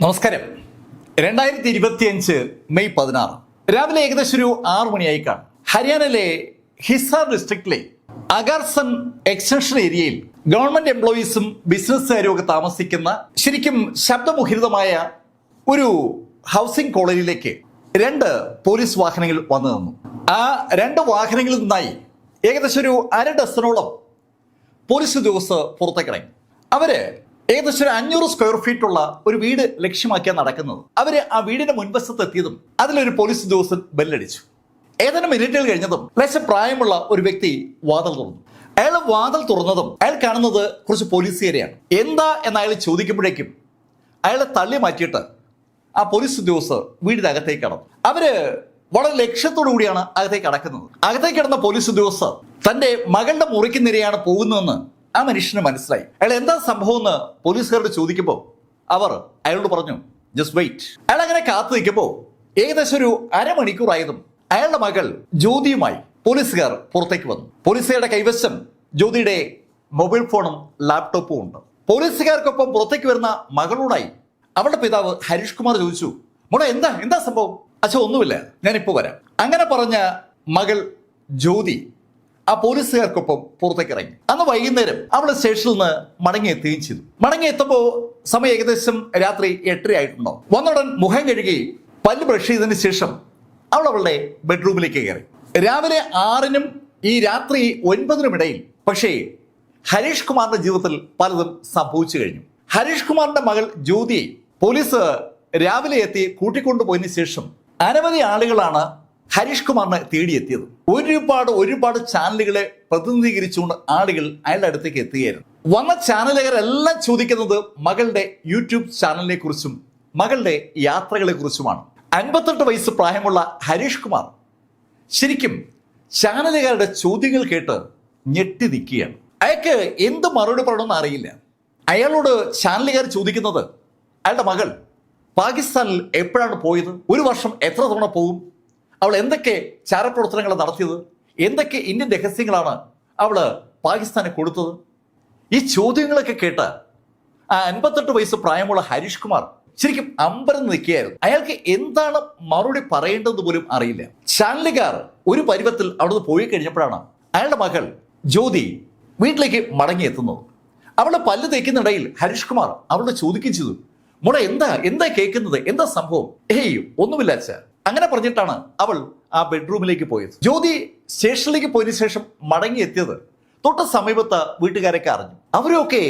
നമസ്കാരം. 2025 മെയ് 16 രാവിലെ ഏകദേശം ഒരു 6 മണിയായി കാണും. ഹരിയാനയിലെ ഹിസാർ ഡിസ്ട്രിക്റ്റിലെ അഗർസൺ എക്സ്റ്റൻഷൻ ഏരിയയിൽ ഗവൺമെന്റ് എംപ്ലോയീസും ബിസിനസ്സുകാരും ഒക്കെ താമസിക്കുന്ന ശരിക്കും ശബ്ദമുഖരിതമായ ഒരു ഹൗസിംഗ് കോളനിയിലേക്ക് 2 പോലീസ് വാഹനങ്ങൾ വന്നു നിന്നു. ആ 2 വാഹനങ്ങളിൽ നിന്നായി ഏകദേശം ഒരു 1/2 ഡസനോളം പോലീസ് ഉദ്യോഗസ്ഥർ പുറത്തേക്കിറങ്ങി. അവര് ഏകദേശം ഒരു 500 സ്ക്വയർ ഫീറ്റ് ഉള്ള ഒരു വീട് ലക്ഷ്യമാക്കിയാണ് നടക്കുന്നത്. അവര് ആ വീടിന്റെ മുൻവശത്ത് എത്തിയതും അതിലൊരു പോലീസ് ഉദ്യോഗസ്ഥൻ ബെല്ലടിച്ചു. ഏതാനും മിനിറ്റുകൾ കഴിഞ്ഞതും ലേശം പ്രായമുള്ള ഒരു വ്യക്തി വാതിൽ തുറന്നു. അയാൾ വാതിൽ തുറന്നതും അയാൾ കാണുന്നത് കുറച്ച് പോലീസുകാരെയാണ്. എന്താ എന്ന് അയാൾ ചോദിക്കുമ്പോഴേക്കും അയാളെ തള്ളി മാറ്റിയിട്ട് ആ പോലീസ് ഉദ്യോഗസ്ഥർ വീടിനകത്തേക്ക് കടന്നു. അവര് വളരെ ലക്ഷ്യത്തോടു കൂടിയാണ് അകത്തേക്ക് കടക്കുന്നത്. അകത്തേക്ക് കിടന്ന പോലീസ് ഉദ്യോഗസ്ഥർ തന്റെ മകളുടെ മുറിക്ക് നിരയാണ് പോകുന്നതെന്ന് ആ മനുഷ്യന് മനസ്സിലായി. അയാൾ എന്താ സംഭവം എന്ന് പോലീസുകാരോട് ചോദിക്കുമ്പോൾ അവർ അയാളോട് പറഞ്ഞു, ജസ്റ്റ് വെയിറ്റ്. അയാൾ അങ്ങനെ കാത്തു നിൽക്കുമ്പോൾ ഏകദേശം ഒരു അരമണിക്കൂറായതും അയാളുടെ മകൾ ജ്യോതിയുമായി പോലീസുകാർ പുറത്തേക്ക് വന്നു. പോലീസുകാരുടെ കൈവശം ജ്യോതിയുടെ മൊബൈൽ ഫോണും ലാപ്ടോപ്പും ഉണ്ട്. പോലീസുകാർക്കൊപ്പം പുറത്തേക്ക് വരുന്ന മകളോടായി അവളുടെ പിതാവ് ഹരീഷ് കുമാർ ചോദിച്ചു, മോളെ എന്താ സംഭവം? അച്ഛാ ഒന്നുമില്ല, ഞാനിപ്പോ വരാം. അങ്ങനെ പറഞ്ഞ മകൾ ജ്യോതി ആ പോലീസുകാർക്കൊപ്പം പുറത്തേക്ക് ഇറങ്ങി. അന്ന് വൈകുന്നേരം അവള് സ്റ്റേഷനിൽ നിന്ന് മടങ്ങിയെത്തുകയും ചെയ്തു. മടങ്ങിയെത്തുമ്പോൾ സമയം ഏകദേശം രാത്രി 8:30 ആയിട്ടുണ്ടോ. വന്നുടൻ മുഖം കഴുകി പല്ല് ബ്രഷ് ചെയ്തതിന് ശേഷം അവളുടെ ബെഡ്റൂമിലേക്ക് കയറി. രാവിലെ 6-നും ഈ രാത്രി 9-നും ഇടയിൽ പക്ഷേ ഹരീഷ് കുമാറിന്റെ ജീവിതത്തിൽ പലതും സംഭവിച്ചു കഴിഞ്ഞു. ഹരീഷ് കുമാറിന്റെ മകൾ ജ്യോതിയെ പോലീസ് രാവിലെ എത്തി കൂട്ടിക്കൊണ്ടുപോയതിനു ശേഷം അനവധി ആളുകളാണ് ഹരീഷ് കുമാറിനെ തേടിയെത്തിയത്. ഒരുപാട് ചാനലുകളെ പ്രതിനിധീകരിച്ചുകൊണ്ട് ആളുകൾ അയാളുടെ അടുത്തേക്ക് എത്തുകയായിരുന്നു. വന്ന ചാനലുകാരെല്ലാം ചോദിക്കുന്നത് മകളുടെ യൂട്യൂബ് ചാനലിനെ കുറിച്ചും മകളുടെ യാത്രകളെ കുറിച്ചുമാണ്. 58 വയസ്സ് പ്രായമുള്ള ഹരീഷ് കുമാർ ശരിക്കും ചാനലുകാരുടെ ചോദ്യങ്ങൾ കേട്ട് ഞെട്ടി നിൽക്കുകയാണ്. അയാൾക്ക് എന്ത് മറുപടി പറയണമെന്ന് അറിയില്ല. അയാളോട് ചാനലുകാർ ചോദിക്കുന്നത് അയാളുടെ മകൾ പാകിസ്ഥാനിൽ എപ്പോഴാണ് പോയത്, ഒരു വർഷം എത്ര തവണ പോകും, അവൾ എന്തൊക്കെ ചാരപ്രവർത്തനങ്ങൾ നടത്തിയത്, എന്തൊക്കെ ഇന്ത്യൻ രഹസ്യങ്ങളാണ് അവള് പാകിസ്ഥാന് കൊടുത്തത്. ഈ ചോദ്യങ്ങളൊക്കെ കേട്ട് ആ 58 വയസ്സ് പ്രായമുള്ള ഹരീഷ് കുമാർ ശരിക്കും അമ്പരന്ന് നിൽക്കുകയായിരുന്നു. അയാൾക്ക് എന്താണ് മറുപടി പറയേണ്ടതെന്ന് പോലും അറിയില്ല. ചാനലുകാർ ഒരു പരുവത്തിൽ അവിടുന്ന് പോയി കഴിഞ്ഞപ്പോഴാണ് അയാളുടെ മകൾ ജ്യോതി വീട്ടിലേക്ക് മടങ്ങിയെത്തുന്നത്. അവളുടെ പല്ല് തേക്കുന്നിടയിൽ ഹരീഷ് കുമാർ അവളോട് ചോദിക്കുകയും ചെയ്തു, മോളെ എന്താ കേൾക്കുന്നത്, എന്താ സംഭവം? ഒന്നുമില്ല അച്ഛാ. അങ്ങനെ പറഞ്ഞിട്ടാണ് അവൾ ആ ബെഡ്റൂമിലേക്ക് പോയത്. ജ്യോതി സ്റ്റേഷനിലേക്ക് പോയതിനു ശേഷം മടങ്ങിയെത്തിയത് തൊട്ട് സമീപത്ത് വീട്ടുകാരൊക്കെ അറിഞ്ഞു. അവരൊക്കെ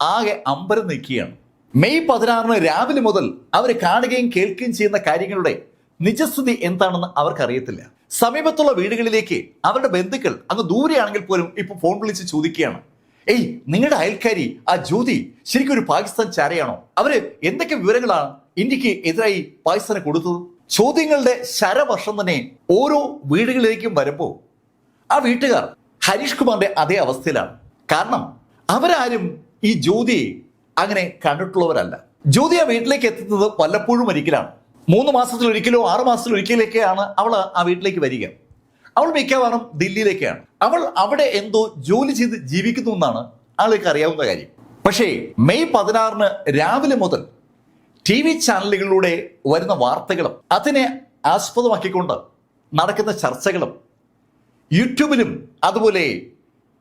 ആകെ അമ്പരം നിൽക്കുകയാണ്. മെയ് 16 രാവിലെ മുതൽ അവർ കാണുകയും കേൾക്കുകയും ചെയ്യുന്ന കാര്യങ്ങളുടെ നിജസ്ഥിതി എന്താണെന്ന് അവർക്കറിയത്തില്ല. സമീപത്തുള്ള വീടുകളിലേക്ക് അവരുടെ ബന്ധുക്കൾ അങ്ങ് ദൂരെയാണെങ്കിൽ പോലും ഇപ്പൊ ഫോൺ വിളിച്ച് ചോദിക്കുകയാണ്, നിങ്ങളുടെ അയൽക്കാരി ആ ജ്യോതി ശരിക്കും ഒരു പാകിസ്ഥാൻ ചാരയാണോ? അവര് എന്തൊക്കെ വിവരങ്ങളാണ് ഇന്ത്യക്ക് എതിരായി പാകിസ്ഥാന് കൊടുത്തത്? ചോദ്യങ്ങളുടെ ശരവർഷം തന്നെ ഓരോ വീടുകളിലേക്കും വരുമ്പോൾ ആ വീട്ടുകാർ ഹരീഷ് കുമാറിന്റെ അതേ അവസ്ഥയിലാണ്. കാരണം അവരാരും ഈ ജ്യോതിയെ അങ്ങനെ കണ്ടിട്ടുള്ളവരല്ല. ജ്യോതി ആ വീട്ടിലേക്ക് എത്തുന്നത് വല്ലപ്പോഴും ഒരിക്കലാണ്. 3 മാസത്തിലൊരിക്കലോ 6 മാസത്തിലൊരിക്കലൊക്കെയാണ് അവൾ ആ വീട്ടിലേക്ക് വരിക. അവൾ മിക്കവാറും ദില്ലിയിലേക്കാണ്. അവൾ അവിടെ എന്തോ ജോലി ചെയ്ത് ജീവിക്കുന്നു എന്നാണ് ആൾക്ക് അറിയാവുന്ന കാര്യം. പക്ഷേ മെയ് 16 രാവിലെ മുതൽ TV ചാനലുകളിലൂടെ വരുന്ന വാർത്തകളും അതിനെ ആസ്പദമാക്കിക്കൊണ്ട് നടക്കുന്ന ചർച്ചകളും യൂട്യൂബിലും അതുപോലെ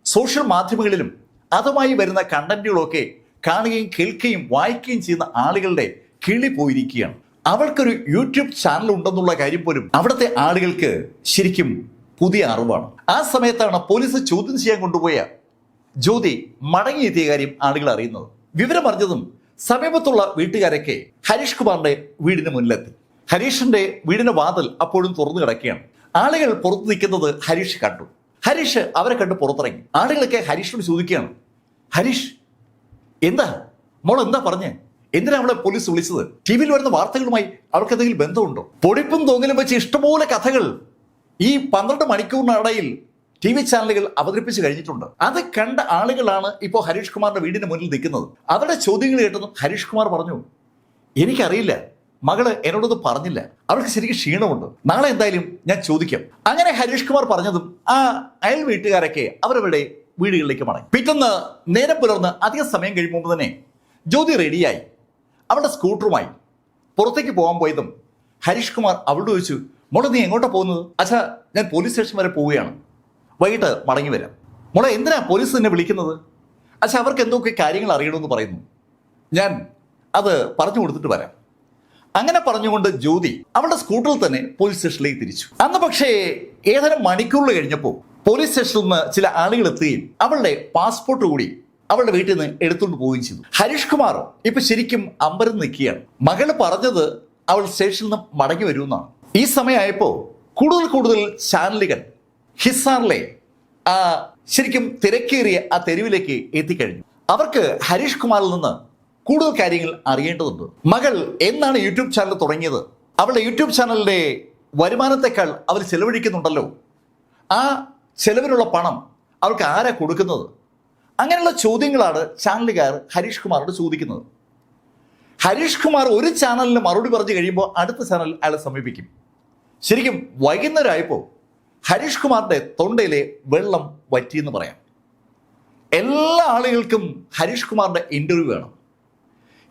സോഷ്യൽ മാധ്യമങ്ങളിലും അതുമായി വരുന്ന കണ്ടന്റുകളൊക്കെ കാണുകയും കേൾക്കുകയും വായിക്കുകയും ചെയ്യുന്ന ആളുകളുടെ കിളി പോയിരിക്കുകയാണ്. അവൾക്കൊരു യൂട്യൂബ് ചാനൽ ഉണ്ടെന്നുള്ള കാര്യം പോലും അവിടുത്തെ ആളുകൾക്ക് ശരിക്കും പുതിയ അറിവാണ്. ആ സമയത്താണ് പോലീസ് ചോദ്യം ചെയ്യാൻ കൊണ്ടുപോയ ജ്യോതി മടങ്ങിയെത്തിയ കാര്യം ആളുകൾ അറിയുന്നത്. വിവരം അറിഞ്ഞതും സമീപത്തുള്ള വീട്ടുകാരൊക്കെ ഹരീഷ് കുമാറിന്റെ വീടിന് മുന്നിലെത്തി. ഹരീഷിന്റെ വീടിന്റെ വാതിൽ അപ്പോഴും തുറന്നു കിടക്കുകയാണ്. ആളുകൾ പുറത്തു നിൽക്കുന്നത് ഹരീഷ് കണ്ടു. ഹരീഷ് അവരെ കണ്ട് പുറത്തിറങ്ങി. ആളുകളൊക്കെ ഹരീഷിനോട് ചോദിക്കുകയാണ്, ഹരീഷ് എന്താ പറഞ്ഞേ, എന്തിനാ അവളെ പോലീസ് വിളിച്ചത്? ടിവിയിൽ വരുന്ന വാർത്തകളുമായി അവർക്ക് എന്തെങ്കിലും ബന്ധമുണ്ടോ? പൊടിപ്പും തോങ്ങലും വെച്ച് ഇഷ്ടംപോലെ കഥകൾ ഈ 12 മണിക്കൂറിനിടയിൽ TV ചാനലുകൾ അവതരിപ്പിച്ച് കഴിഞ്ഞിട്ടുണ്ട്. അത് കണ്ട ആളുകളാണ് ഇപ്പോൾ ഹരീഷ് കുമാറിന്റെ വീടിന് മുന്നിൽ നിൽക്കുന്നത്. അവരുടെ ചോദ്യങ്ങൾ കേട്ടതും ഹരീഷ് കുമാർ പറഞ്ഞു, എനിക്കറിയില്ല, മകള് എന്നോടൊന്നും പറഞ്ഞില്ല, അവൾക്ക് ശരിക്കും ക്ഷീണമുണ്ട്, നാളെ എന്തായാലും ഞാൻ ചോദിക്കാം. അങ്ങനെ ഹരീഷ് കുമാർ പറഞ്ഞതും ആ അയൽ വീട്ടുകാരൊക്കെ അവരവരുടെ വീടുകളിലേക്ക് മടങ്ങി. പിറ്റേന്ന് നേരം പുലർന്ന് അധികം സമയം കഴിയുമ്പോൾ തന്നെ ജ്യോതി റെഡിയായി അവളുടെ സ്കൂട്ടറുമായി പുറത്തേക്ക് പോകാൻ പോയതും ഹരീഷ് കുമാർ അവളോട് ചോദിച്ചു, മോളെ നീ എങ്ങോട്ടാ പോകുന്നത്? അച്ഛാ, ഞാൻ പോലീസ് സ്റ്റേഷൻ വരെ പോവുകയാണ്, വൈകിട്ട് മടങ്ങി വരാം. മോളെ എന്തിനാ പോലീസ് നിന്നെ വിളിക്കുന്നത്? അച്ഛാ, അവർക്ക് എന്തൊക്കെ കാര്യങ്ങൾ അറിയണമെന്ന് പറയുന്നു, ഞാൻ അത് പറഞ്ഞു കൊടുത്തിട്ട് വരാം. അങ്ങനെ പറഞ്ഞുകൊണ്ട് ജ്യോതി അവളുടെ സ്കൂട്ടറിൽ തന്നെ പോലീസ് സ്റ്റേഷനിലേക്ക് തിരിച്ചു. അന്ന് പക്ഷേ ഏതാനും മണിക്കൂറുകൾ കഴിഞ്ഞപ്പോൾ പോലീസ് സ്റ്റേഷനിൽ നിന്ന് ചില ആളുകൾ എത്തുകയും അവളുടെ പാസ്പോർട്ട് കൂടി അവളുടെ വീട്ടിൽ നിന്ന് എടുത്തുകൊണ്ട് പോവുകയും ചെയ്തു. ഹരീഷ് കുമാർ ഇപ്പൊ ശരിക്കും അമ്പരം നിൽക്കുകയാണ്. മകള് പറഞ്ഞത് അവൾ സ്റ്റേഷനിൽ നിന്ന് മടങ്ങി വരുമെന്നാണ്. ഈ സമയമായപ്പോൾ കൂടുതൽ ചാനലുകൾ ഹിസാറിലെ ശരിക്കും തിരക്കേറിയ ആ തെരുവിലേക്ക് എത്തിക്കഴിഞ്ഞു. അവർക്ക് ഹരീഷ് കുമാറിൽ നിന്ന് കൂടുതൽ കാര്യങ്ങൾ അറിയേണ്ടതുണ്ട്. മകൾ എന്നാണ് യൂട്യൂബ് ചാനൽ തുടങ്ങിയത്, അവളുടെ യൂട്യൂബ് ചാനലിന്റെ വരുമാനത്തെക്കാൾ അവർ ചെലവഴിക്കുന്നുണ്ടല്ലോ, ആ ചെലവിനുള്ള പണം അവൾക്ക് ആരാ കൊടുക്കുന്നത്? അങ്ങനെയുള്ള ചോദ്യങ്ങളാണ് ചാനലുകാർ ഹരീഷ് കുമാറോട് ചോദിക്കുന്നത്. ഹരീഷ് കുമാർ ഒരു ചാനലിന് മറുപടി പറഞ്ഞു കഴിയുമ്പോൾ അടുത്ത ചാനൽ അയാളെ സമീപിക്കും. ശരിക്കും വൈകുന്നേരമായപ്പോൾ ഹരീഷ് കുമാറിന്റെ തൊണ്ടയിലെ വെള്ളം വറ്റിയെന്ന് പറയാം. എല്ലാ ആളുകൾക്കും ഹരീഷ് കുമാറിന്റെ ഇന്റർവ്യൂ വേണം.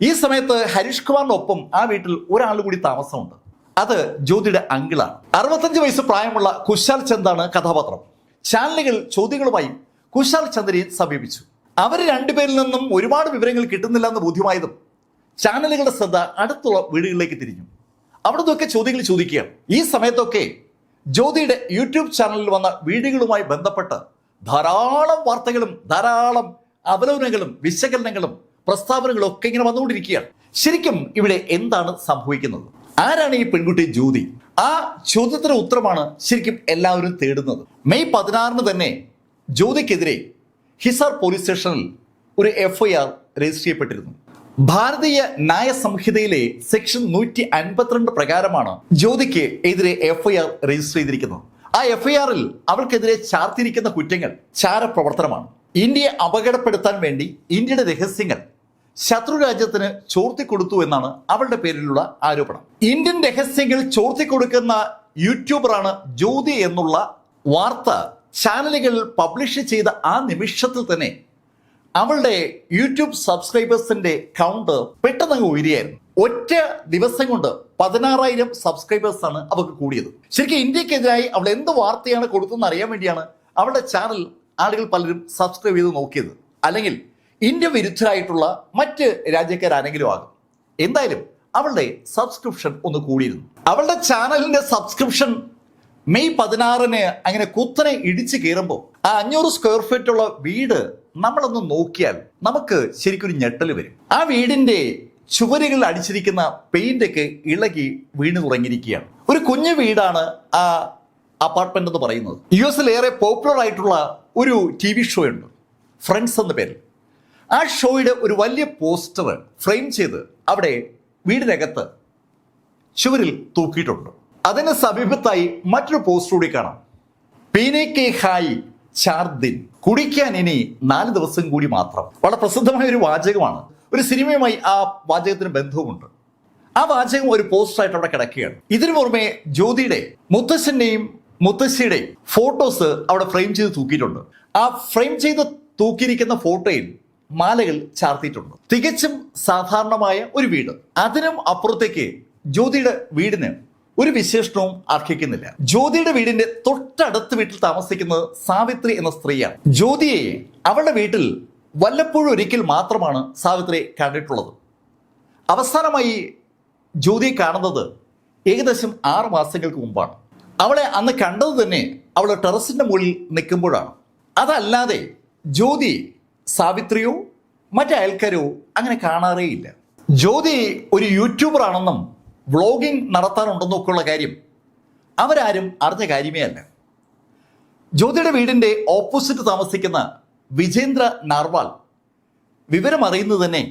ഈ സമയത്ത് ഹരീഷ് കുമാറിനൊപ്പം ആ വീട്ടിൽ ഒരാൾ കൂടി താമസമുണ്ട്. അത് ജ്യോതിയുടെ അങ്കിളാണ്. 65 വയസ്സ് പ്രായമുള്ള കുശാൽ ചന്ദാണ് കഥാപാത്രം. ചാനലുകൾ ചോദ്യങ്ങളുമായി കുശാൽ ചന്ദ്രയെ സമീപിച്ചു. അവർ രണ്ടുപേരിൽ നിന്നും ഒരുപാട് വിവരങ്ങൾ കിട്ടുന്നില്ല എന്ന് ബോധ്യമായതും ചാനലുകളുടെ ശ്രദ്ധ അടുത്തുള്ള വീടുകളിലേക്ക് തിരിഞ്ഞു. അവിടെ നിന്നൊക്കെ ചോദ്യങ്ങൾ ചോദിക്കുകയാണ്. ഈ സമയത്തൊക്കെ ജ്യോതിയുടെ യൂട്യൂബ് ചാനലിൽ വന്ന വീഡിയോകളുമായി ബന്ധപ്പെട്ട് ധാരാളം വാർത്തകളും ധാരാളം അവലോകനങ്ങളും വിശകലനങ്ങളും പ്രസ്താവനകളും ഒക്കെ ഇങ്ങനെ വന്നുകൊണ്ടിരിക്കുകയാണ്. ശരിക്കും ഇവിടെ എന്താണ് സംഭവിക്കുന്നത്? ആരാണ് ഈ പെൺകുട്ടി ജ്യോതി? ആ ചോദ്യത്തിന് ഉത്തരമാണ് ശരിക്കും എല്ലാവരും തേടുന്നത്. മെയ് 16 തന്നെ ജ്യോതിക്കെതിരെ ഹിസാർ പോലീസ് സ്റ്റേഷനിൽ ഒരു FIR രജിസ്റ്റർ ചെയ്യപ്പെട്ടിരുന്നു. ഭാരതീയ ന്യായ സംഹിതയിലെ സെക്ഷൻ 152 പ്രകാരമാണ് ജ്യോതിക്ക് എതിരെ FIR രജിസ്റ്റർ ചെയ്തിരിക്കുന്നത്. ആ FIR-ൽ അവൾക്കെതിരെ ചാർത്തിരിക്കുന്ന കുറ്റങ്ങൾ ചാരപ്രവർത്തനമാണ്. ഇന്ത്യയെ അപകടപ്പെടുത്താൻ വേണ്ടി ഇന്ത്യയുടെ രഹസ്യങ്ങൾ ശത്രു രാജ്യത്തിന് ചോർത്തിക്കൊടുത്തു എന്നാണ് അവളുടെ പേരിലുള്ള ആരോപണം. ഇന്ത്യൻ രഹസ്യങ്ങൾ ചോർത്തിക്കൊടുക്കുന്ന യൂട്യൂബറാണ് ജ്യോതി എന്നുള്ള വാർത്ത ചാനലുകൾ പബ്ലിഷ് ചെയ്ത ആ നിമിഷത്തിൽ തന്നെ അവളുടെ യൂട്യൂബ് സബ്സ്ക്രൈബേഴ്സിന്റെ കൗണ്ട് പെട്ടെന്ന് ഉയരുകയായിരുന്നു. ഒറ്റ ദിവസം കൊണ്ട് 16,000 സബ്സ്ക്രൈബേഴ്സ് ആണ് അവർക്ക് കൂടിയത്. ശരിക്കും ഇന്ത്യക്കെതിരായി അവൾ എന്ത് വാർത്തയാണ് കൊടുത്തതെന്ന് അറിയാൻ വേണ്ടിയാണ് അവളുടെ ചാനൽ ആളുകൾ പലരും സബ്സ്ക്രൈബ് ചെയ്ത് നോക്കിയത്. അല്ലെങ്കിൽ ഇന്ത്യ വിരുദ്ധരായിട്ടുള്ള മറ്റ് രാജ്യക്കാരാണെങ്കിലും ആകും. എന്തായാലും അവളുടെ സബ്സ്ക്രിപ്ഷൻ ഒന്ന് കൂടിയിരുന്നു. അവളുടെ ചാനലിന്റെ സബ്സ്ക്രിപ്ഷൻ മെയ് 16 അങ്ങനെ കുത്തനെ ഇടിച്ചു കയറുമ്പോൾ ആ 500 സ്ക്വയർ ഫീറ്റ് ഉള്ള വീട് നമ്മളൊന്ന് നോക്കിയാൽ നമുക്ക് ശരിക്കും ഒരു ഞെട്ടൽ വരും. ആ വീടിന്റെ ചുവരുകളിൽ അടിച്ചിരിക്കുന്ന പെയിന്റ് ഒക്കെ ഇളകി വീണു തുടങ്ങിയിരിക്കുകയാണ്. ഒരു കുഞ്ഞു വീടാണ് ആ അപ്പാർട്ട്മെന്റ് എന്ന് പറയുന്നത്. US ഏറെ പോപ്പുലർ ആയിട്ടുള്ള ഒരു TV ഷോ ഉണ്ട്, ഫ്രണ്ട്സ് എന്ന പേരിൽ. ആ ഷോയുടെ ഒരു വലിയ പോസ്റ്റർ ഫ്രെയിം ചെയ്ത് അവിടെ വീടിനകത്ത് ചുവരിൽ തൂക്കിയിട്ടുണ്ട്. അതിന് സമീപത്തായി മറ്റൊരു പോസ്റ്റർ കൂടി കാണാം. പീനെ കെ ഹായ് 4 ദിൻ, കുടിക്കാൻ ഇനി 4 ദിവസം കൂടി മാത്രം. വളരെ പ്രസിദ്ധമായ ഒരു വാചകമാണ്. ഒരു സിനിമയുമായി ആ വാചകത്തിന് ബന്ധവുമുണ്ട്. ആ വാചകം ഒരു പോസ്റ്ററായിട്ട് അവിടെ കിടക്കുകയാണ്. ഇതിനു പുറമെ ജ്യോതിയുടെ മുത്തശ്ശന്റെയും മുത്തശ്ശിയുടെയും ഫോട്ടോസ് അവിടെ ഫ്രെയിം ചെയ്ത് തൂക്കിയിട്ടുണ്ട്. ആ ഫ്രെയിം ചെയ്ത് തൂക്കിയിരിക്കുന്ന ഫോട്ടോയിൽ മാലകൾ ചാർത്തിയിട്ടുണ്ട്. തികച്ചും സാധാരണമായ ഒരു വീട്. അതിനും അപ്പുറത്തേക്ക് ജ്യോതിയുടെ വീടിന് ഒരു വിശേഷണവും അർഹിക്കുന്നില്ല. ജ്യോതിയുടെ വീടിന്റെ തൊട്ടടുത്ത വീട്ടിൽ താമസിക്കുന്നത് സാവിത്രി എന്ന സ്ത്രീയാണ്. ജ്യോതിയെ അവളുടെ വീട്ടിൽ വല്ലപ്പോഴും ഒരിക്കൽ മാത്രമാണ് സാവിത്രി കണ്ടിട്ടുള്ളത്. അവസാനമായി ജ്യോതിയെ കാണുന്നത് ഏകദേശം 6 മാസങ്ങൾക്ക് മുമ്പാണ്. അവളെ അന്ന് കണ്ടത് തന്നെ അവൾ ടെറസിന്റെ മുകളിൽ നിൽക്കുമ്പോഴാണ്. അതല്ലാതെ ജ്യോതി സാവിത്രിയോ മറ്റു അയൽക്കാരോ അങ്ങനെ കാണാറേയില്ല. ജ്യോതി ഒരു യൂട്യൂബർ ആണെന്നും വ്ളോഗിംഗ് നടത്താനുണ്ടെന്നും ഒക്കെയുള്ള കാര്യം അവരാരും അറിഞ്ഞ കാര്യമേ അല്ല. ജ്യോതിയുടെ വീടിന്റെ ഓപ്പോസിറ്റ് താമസിക്കുന്ന വിജേന്ദ്ര നാർവാൾ വിവരം അറിയുന്നത് തന്നെ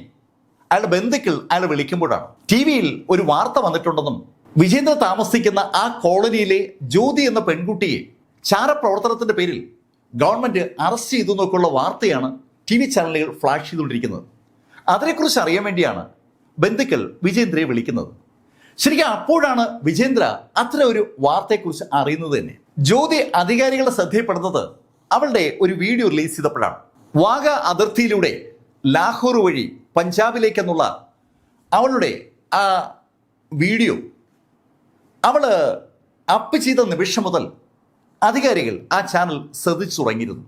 അയാളുടെ ബന്ധുക്കൾ അയാളെ വിളിക്കുമ്പോഴാണ്. TV-യിൽ ഒരു വാർത്ത വന്നിട്ടുണ്ടെന്നും വിജേന്ദ്ര താമസിക്കുന്ന ആ കോളനിയിലെ ജ്യോതി എന്ന പെൺകുട്ടിയെ ചാരപ്രവർത്തനത്തിന്റെ പേരിൽ ഗവൺമെന്റ് അറസ്റ്റ് ചെയ്തു എന്നൊക്കെയുള്ള വാർത്തയാണ് TV ചാനലുകൾ ഫ്ലാഷ് ചെയ്തുകൊണ്ടിരിക്കുന്നത്. അതിനെക്കുറിച്ച് അറിയാൻ വേണ്ടിയാണ് ബന്ധുക്കൾ വിജേന്ദ്രയെ വിളിക്കുന്നത്. ശരിക്കും അപ്പോഴാണ് വിജേന്ദ്ര അത്തരം ഒരു വാർത്തയെക്കുറിച്ച് അറിയുന്നത് തന്നെ. ജ്യോതി അധികാരികളുടെ ശ്രദ്ധയിൽപ്പെടുന്നത് അവളുടെ ഒരു വീഡിയോ റിലീസ് ചെയ്തപ്പോഴാണ്. വാഗ അതിർത്തിയിലൂടെ ലാഹോർ വഴി പഞ്ചാബിലേക്കെന്നുള്ള അവളുടെ ആ വീഡിയോ അവള് അപ്പ് ചെയ്ത നിമിഷം മുതൽ അധികാരികൾ ആ ചാനൽ ശ്രദ്ധിച്ചു തുടങ്ങിയിരുന്നു.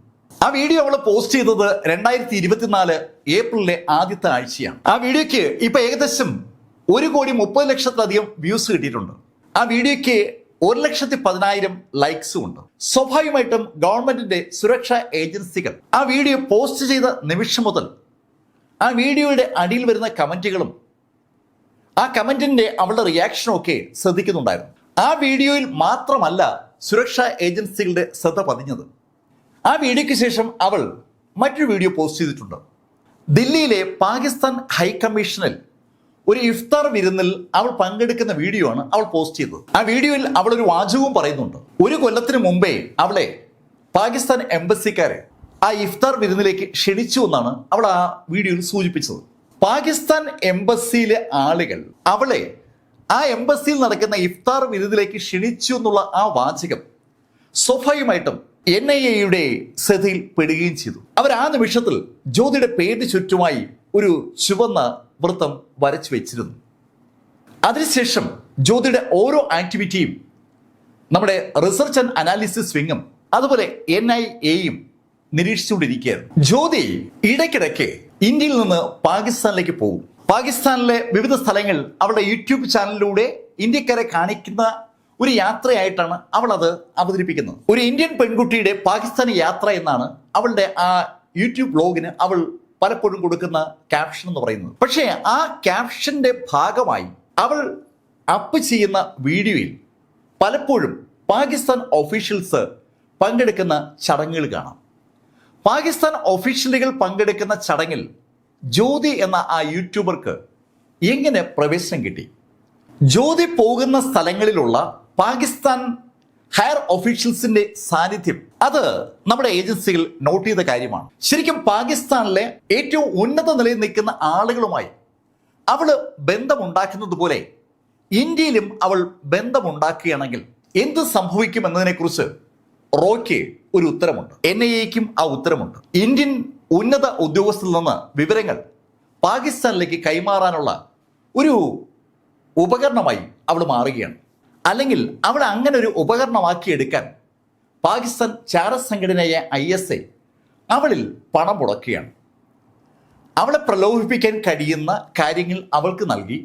ആ വീഡിയോ അവൾ പോസ്റ്റ് ചെയ്തത് 2024 ഏപ്രിലിലെ ആദ്യത്തെ ആഴ്ചയാണ്. ആ വീഡിയോയ്ക്ക് ഇപ്പൊ ഏകദേശം 1,30,00,000 വ്യൂസ് കിട്ടിയിട്ടുണ്ട്. ആ വീഡിയോയ്ക്ക് 1,10,000 ലൈക്സും ഉണ്ട്. സ്വാഭാവികമായിട്ടും ഗവൺമെന്റിന്റെ സുരക്ഷാ ഏജൻസികൾ ആ വീഡിയോ പോസ്റ്റ് ചെയ്ത നിമിഷം മുതൽ ആ വീഡിയോയുടെ അടിയിൽ വരുന്ന കമന്റുകളും ആ കമന്റിന്റെ അവളുടെ റിയാക്ഷനും ഒക്കെ ശ്രദ്ധിക്കുന്നുണ്ടായിരുന്നു. ആ വീഡിയോയിൽ മാത്രമല്ല സുരക്ഷാ ഏജൻസികളുടെ ശ്രദ്ധ പതിഞ്ഞത്. ആ വീഡിയോയ്ക്ക് ശേഷം അവൾ മറ്റൊരു വീഡിയോ പോസ്റ്റ് ചെയ്തിട്ടുണ്ട്. ദില്ലിയിലെ പാകിസ്ഥാൻ ഹൈക്കമ്മീഷനിൽ ഒരു ഇഫ്താർ വിരുന്നിൽ അവൾ പങ്കെടുക്കുന്ന വീഡിയോ ആണ് അവൾ പോസ്റ്റ് ചെയ്തത്. ആ വീഡിയോയിൽ അവൾ ഒരു വാചകവും പറയുന്നുണ്ട്. 1 കൊല്ലത്തിന് മുമ്പേ അവളെ പാകിസ്ഥാൻ എംബസിക്കാരെ ആ ഇഫ്താർ വിരുന്നിലേക്ക് ക്ഷണിച്ചു എന്നാണ് അവൾ ആ വീഡിയോയിൽ സൂചിപ്പിച്ചത്. പാകിസ്ഥാൻ എംബസിയിലെ ആളുകൾ അവളെ ആ എംബസിയിൽ നടക്കുന്ന ഇഫ്താർ വിരുന്നിലേക്ക് ക്ഷണിച്ചു എന്നുള്ള ആ വാചകം സ്വാഭാവികമായിട്ടും NIA-യുടെ ശ്രദ്ധയിൽ പെടുകയും ചെയ്തു. അവർ ആ നിമിഷത്തിൽ ജ്യോതിയുടെ പേരിന് ചുറ്റുമായി ഒരു ചുവന്ന വൃത്തം വരച്ചു വെച്ചിരുന്നു. അതിനുശേഷം ജ്യോതിയുടെ ഓരോ ആക്ടിവിറ്റിയും നമ്മുടെ റിസർച്ച് ആൻഡ് അനാലിസിസ് വിങ്ങും അതുപോലെ NIA-യും നിരീക്ഷിച്ചുകൊണ്ടിരിക്കുകയായിരുന്നു. ജ്യോതി ഇടയ്ക്കിടയ്ക്ക് ഇന്ത്യയിൽ നിന്ന് പാകിസ്ഥാനിലേക്ക് പോകും. പാകിസ്ഥാനിലെ വിവിധ സ്ഥലങ്ങൾ അവളുടെ യൂട്യൂബ് ചാനലിലൂടെ ഇന്ത്യക്കാരെ കാണിക്കുന്ന ഒരു യാത്രയായിട്ടാണ് അവൾ അത് അവതരിപ്പിക്കുന്നത്. ഒരു ഇന്ത്യൻ പെൺകുട്ടിയുടെ പാകിസ്ഥാനി യാത്ര എന്നാണ് അവളുടെ ആ യൂട്യൂബ് ബ്ലോഗിന് അവൾ പലപ്പോഴും കൊടുക്കുന്ന ക്യാപ്ഷൻ എന്ന് പറയുന്നത്. പക്ഷേ ആ ക്യാപ്ഷന്റെ ഭാഗമായി അവൾ അപ്പ് ചെയ്യുന്ന വീഡിയോയിൽ പലപ്പോഴും പാകിസ്ഥാൻ ഒഫീഷ്യൽസ് പങ്കെടുക്കുന്ന ചടങ്ങുകൾ കാണാം. പാകിസ്ഥാൻ ഒഫീഷ്യലുകൾ പങ്കെടുക്കുന്ന ചടങ്ങിൽ ജ്യോതി എന്ന ആ യൂട്യൂബർക്ക് എങ്ങനെ പ്രവേശനം കിട്ടി? ജ്യോതി പോകുന്ന സ്ഥലങ്ങളിലുള്ള പാകിസ്ഥാൻ ഹയർ ഒഫീഷ്യൽസിന്റെ സാന്നിധ്യം അത് നമ്മുടെ ഏജൻസികൾ നോട്ട് ചെയ്ത കാര്യമാണ്. ശരിക്കും പാകിസ്ഥാനിലെ ഏറ്റവും ഉന്നത നിലയിൽ നിൽക്കുന്ന ആളുകളുമായി അവള് ബന്ധമുണ്ടാക്കുന്നത് പോലെ ഇന്ത്യയിലും അവൾ ബന്ധമുണ്ടാക്കുകയാണെങ്കിൽ എന്ത് സംഭവിക്കും എന്നതിനെക്കുറിച്ച് റോയ്ക്ക് ഒരു ഉത്തരമുണ്ട്. NIA-ക്കും ആ ഉത്തരമുണ്ട്. ഇന്ത്യൻ ഉന്നത ഉദ്യോഗസ്ഥരിൽ നിന്ന് വിവരങ്ങൾ പാകിസ്ഥാനിലേക്ക് കൈമാറാനുള്ള ഒരു ഉപകരണമായി അവൾ മാറുകയാണ്. അല്ലെങ്കിൽ അവൾ അങ്ങനെ ഒരു ഉപകരണമാക്കിയെടുക്കാൻ പാകിസ്ഥാൻ ചാരസംഘടനയായ ISI അവളിൽ പണം മുടക്കുകയാണ്. അവളെ പ്രലോഭിപ്പിക്കാൻ കഴിയുന്ന കാര്യങ്ങൾ അവൾക്ക് നൽകി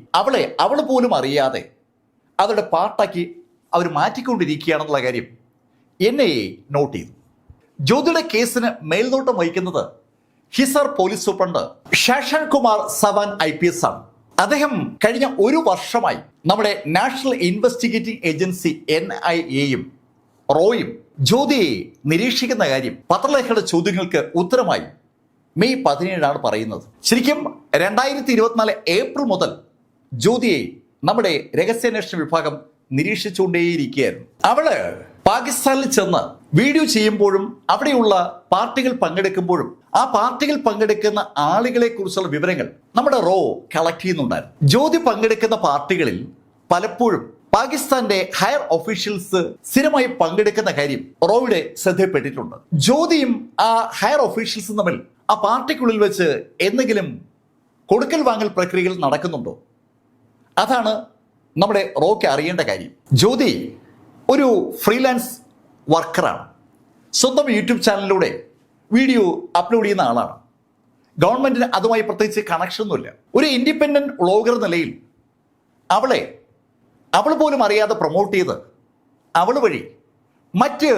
അവൾ പോലും അറിയാതെ അവരുടെ പാർട്ടാക്കി അവർ മാറ്റിക്കൊണ്ടിരിക്കുകയാണെന്നുള്ള കാര്യം NIA നോട്ട് ചെയ്തു. ജ്യോതിയുടെ കേസിന് മേൽനോട്ടം വഹിക്കുന്നത് Hisar police superintendent Shashan Kumar Sawan IPS ആണ്. അദ്ദേഹം കഴിഞ്ഞ 1 വർഷമായി നമ്മുടെ നാഷണൽ ഇൻവെസ്റ്റിഗേറ്റിംഗ് ഏജൻസി NIA-യും റോയും ജ്യോതിയെ നിരീക്ഷിക്കുന്ന കാര്യം പത്രലേഖയുടെ ചോദ്യങ്ങൾക്ക് ഉത്തരമായി മെയ് 17 പറയുന്നത്. ശരിക്കും 2024 ഏപ്രിൽ മുതൽ ജ്യോതിയെ നമ്മുടെ രഹസ്യാന്വേഷണ വിഭാഗം നിരീക്ഷിച്ചുകൊണ്ടേയിരിക്കുകയായിരുന്നു. അവള് പാകിസ്ഥാനിൽ ചെന്ന് വീഡിയോ ചെയ്യുമ്പോഴും അവിടെയുള്ള പാർട്ടികൾ പങ്കെടുക്കുമ്പോഴും ആ പാർട്ടികൾ പങ്കെടുക്കുന്ന ആളുകളെ കുറിച്ചുള്ള വിവരങ്ങൾ നമ്മുടെ റോ കളക്ട് ചെയ്യുന്നുണ്ടായിരുന്നു. ജ്യോതി പങ്കെടുക്കുന്ന പാർട്ടികളിൽ പലപ്പോഴും പാകിസ്ഥാന്റെ ഹയർ ഒഫീഷ്യൽസ് സ്ഥിരമായി പങ്കെടുക്കുന്ന കാര്യം റോയുടെ ശ്രദ്ധയിൽപ്പെട്ടിട്ടുണ്ട്. ജ്യോതിയും ആ ഹയർ ഒഫീഷ്യൽസും തമ്മിൽ ആ പാർട്ടിക്കുള്ളിൽ വെച്ച് എന്തെങ്കിലും കൊടുക്കൽ വാങ്ങൽ പ്രക്രിയകൾ നടക്കുന്നുണ്ടോ? അതാണ് നമ്മുടെ റോയ്ക്ക് അറിയേണ്ട കാര്യം. ജ്യോതി ഒരു ഫ്രീലാൻസ് വർക്കറാണ്. സ്വന്തം യൂട്യൂബ് ചാനലിലൂടെ വീഡിയോ അപ്ലോഡ് ചെയ്യുന്ന ആളാണ്. ഗവൺമെന്റിന് അതുമായി പ്രത്യേകിച്ച് കണക്ഷനൊന്നുമില്ല. ഒരു ഇൻഡിപെൻഡന്റ് വ്ളോഗർ നിലയിൽ അവൾ പോലും അറിയാതെ പ്രൊമോട്ട് ചെയ്ത് അവൾ വഴി മറ്റ്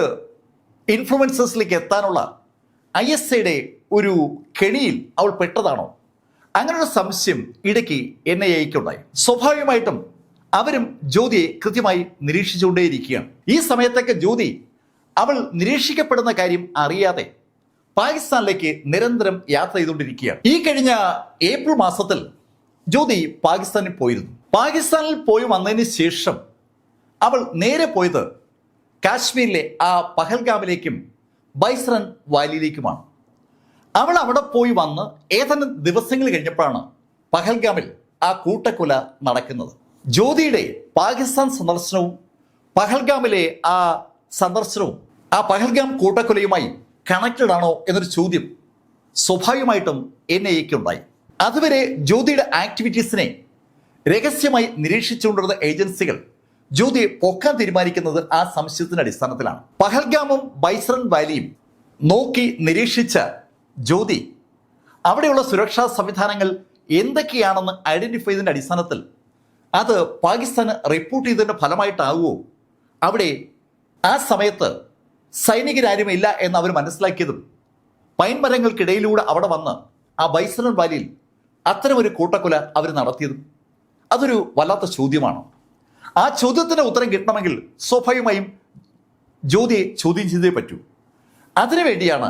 ഇൻഫ്ലുവൻസേഴ്സിലേക്ക് എത്താനുള്ള ISIയുടെ ഒരു കെണിയിൽ അവൾ പെട്ടതാണോ? അങ്ങനൊരു സംശയം ഇടയ്ക്ക് NIA-ക്കുണ്ടായി. സ്വാഭാവികമായിട്ടും അവരും ജ്യോതിയെ കൃത്യമായി നിരീക്ഷിച്ചുകൊണ്ടേയിരിക്കുകയാണ്. ഈ സമയത്തൊക്കെ ജ്യോതി അവൾ നിരീക്ഷിക്കപ്പെടുന്ന കാര്യം അറിയാതെ പാകിസ്ഥാനിലേക്ക് നിരന്തരം യാത്ര ചെയ്തുകൊണ്ടിരിക്കുകയാണ്. ഈ കഴിഞ്ഞ ഏപ്രിൽ മാസത്തിൽ ജ്യോതി പാകിസ്ഥാനിൽ പോയിരുന്നു. പാകിസ്ഥാനിൽ പോയി വന്നതിന് ശേഷം അവൾ നേരെ പോയത് കാശ്മീരിലെ ആ പഹൽഗാമിലേക്കും ബൈസ്രൻ വാലിയിലേക്കുമാണ്. അവൾ അവിടെ പോയി വന്ന് ഏതാനും ദിവസങ്ങൾ കഴിഞ്ഞപ്പോഴാണ് പഹൽഗാമിൽ ആ കൂട്ടക്കൊല നടക്കുന്നത്. ജ്യോതിയുടെ പാകിസ്ഥാൻ സന്ദർശനവും പഹൽഗാമിലെ ആ സന്ദർശനവും ആ പഹൽഗാം കൂട്ടക്കൊലയുമായി കണക്റ്റഡ് ആണോ എന്നൊരു ചോദ്യം സ്വാഭാവികമായിട്ടും NIA-ക്ക് ഉണ്ടായി. അതുവരെ ജ്യോതിയുടെ ആക്ടിവിറ്റീസിനെ രഹസ്യമായി നിരീക്ഷിച്ചുകൊണ്ടിരുന്ന ഏജൻസികൾ ജ്യോതിയെ പൊക്കാൻ തീരുമാനിക്കുന്നത് ആ സംശയത്തിന്റെ അടിസ്ഥാനത്തിലാണ്. പഹൽഗാമും ബൈസറൻ വാലിയും നോക്കി നിരീക്ഷിച്ച ജ്യോതി അവിടെയുള്ള സുരക്ഷാ സംവിധാനങ്ങൾ എന്തൊക്കെയാണെന്ന് ഐഡന്റിഫൈ ചെയ്തതിന്റെ അടിസ്ഥാനത്തിൽ അത് പാകിസ്ഥാന് റിപ്പോർട്ട് ചെയ്തതിന്റെ ഫലമായിട്ടാകുമോ അവിടെ ആ സമയത്ത് സൈനികരാരുമില്ല എന്ന് അവർ മനസ്സിലാക്കിയതും പൈൻമരങ്ങൾക്കിടയിലൂടെ അവിടെ വന്ന് ആ ബൈസറൻ വാലിയിൽ അത്തരമൊരു കൂട്ടക്കൊല അവർ നടത്തിയതും അതൊരു വല്ലാത്ത ചോദ്യമാണ്. ആ ചോദ്യത്തിന് ഉത്തരം കിട്ടണമെങ്കിൽ സ്വാഭാവികമായും ജ്യോതിയെ ചോദ്യം ചെയ്തേ പറ്റൂ. അതിനുവേണ്ടിയാണ്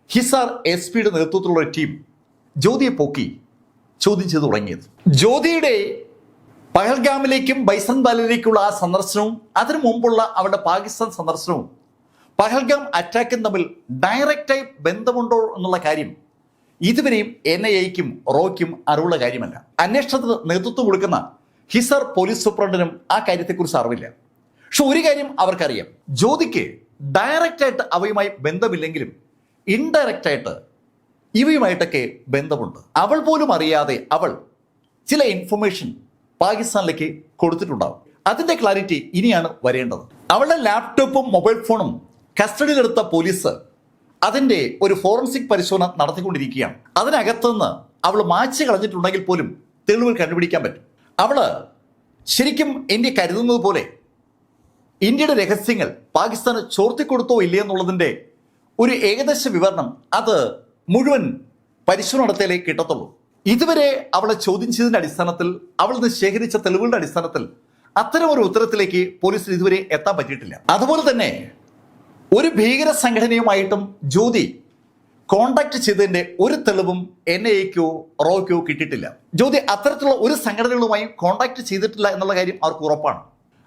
ഹിസാർ SP-യുടെ നേതൃത്വത്തിലുള്ള ഒരു ടീം ജ്യോതിയെ പൊക്കി ചോദ്യം ചെയ്തു തുടങ്ങിയത്. ജ്യോതിയുടെ പഹൽഗാമിലേക്കും ബൈസൺ വാലിയിലേക്കുള്ള ആ സന്ദർശനവും അതിനു മുമ്പുള്ള അവരുടെ പാകിസ്ഥാൻ സന്ദർശനവും പഹൽഗാം അറ്റാക്കും തമ്മിൽ ഡയറക്റ്റായി ബന്ധമുണ്ടോ എന്നുള്ള കാര്യം ഇതുവരെയും NIA-ക്കും റോയ്ക്കും അറിവുള്ള കാര്യമല്ല. അന്വേഷണത്തിന് നേതൃത്വം കൊടുക്കുന്ന ഹിസാർ പോലീസ് സൂപ്രണ്ടിനും ആ കാര്യത്തെക്കുറിച്ച് അറിവില്ല. പക്ഷെ ഒരു കാര്യം അവർക്കറിയാം, ജ്യോതിക്ക് ഡയറക്റ്റായിട്ട് അവയുമായി ബന്ധമില്ലെങ്കിലും ഇൻഡയറക്റ്റായിട്ട് ഇവയുമായിട്ടൊക്കെ ബന്ധമുണ്ട്. അവൾ പോലും അറിയാതെ അവൾ ചില ഇൻഫർമേഷൻ പാകിസ്ഥാനിലേക്ക് കൊടുത്തിട്ടുണ്ടാവും. അതിന്റെ ക്ലാരിറ്റി ഇനിയാണ് വരേണ്ടത്. അവളുടെ ലാപ്ടോപ്പും മൊബൈൽ ഫോണും കസ്റ്റഡിയിലെടുത്ത പോലീസ് അതിന്റെ ഒരു ഫോറൻസിക് പരിശോധന നടത്തിക്കൊണ്ടിരിക്കുകയാണ്. അതിനകത്തുനിന്ന് അവൾ മായ്ച്ചു കളഞ്ഞിട്ടുണ്ടെങ്കിൽ പോലും തെളിവുകൾ കണ്ടുപിടിക്കാൻ പറ്റും. അവള് ശരിക്കും ഇന്ത്യ കരുതുന്നത് പോലെ ഇന്ത്യയുടെ രഹസ്യങ്ങൾ പാകിസ്ഥാന് ചോർത്തിക്കൊടുത്തോ ഇല്ലേ എന്നുള്ളതിന്റെ ഒരു ഏകദേശ വിവരണം അത് മുഴുവൻ പരിശോധന നടത്തിയാലേ കിട്ടത്തുള്ളൂ. ഇതുവരെ അവളെ ചോദ്യം ചെയ്തതിന്റെ അടിസ്ഥാനത്തിൽ അവൾ നിന്ന് ശേഖരിച്ച തെളിവുകളുടെ അടിസ്ഥാനത്തിൽ അത്തരം ഒരു ഉത്തരത്തിലേക്ക് പോലീസിന് ഇതുവരെ എത്താൻ പറ്റിയിട്ടില്ല. അതുപോലെ തന്നെ ഒരു ഭീകര സംഘടനയുമായിട്ടും ജ്യോതി കോണ്ടാക്ട് ചെയ്തതിന്റെ ഒരു തെളിവും NIA-ക്കോ റോയ്ക്കോ കിട്ടിയിട്ടില്ല. ജ്യോതി അത്തരത്തിലുള്ള ഒരു സംഘടനകളുമായും കോണ്ടാക്ട് ചെയ്തിട്ടില്ല എന്നുള്ള കാര്യം അവർക്ക് ഉറപ്പാണ്.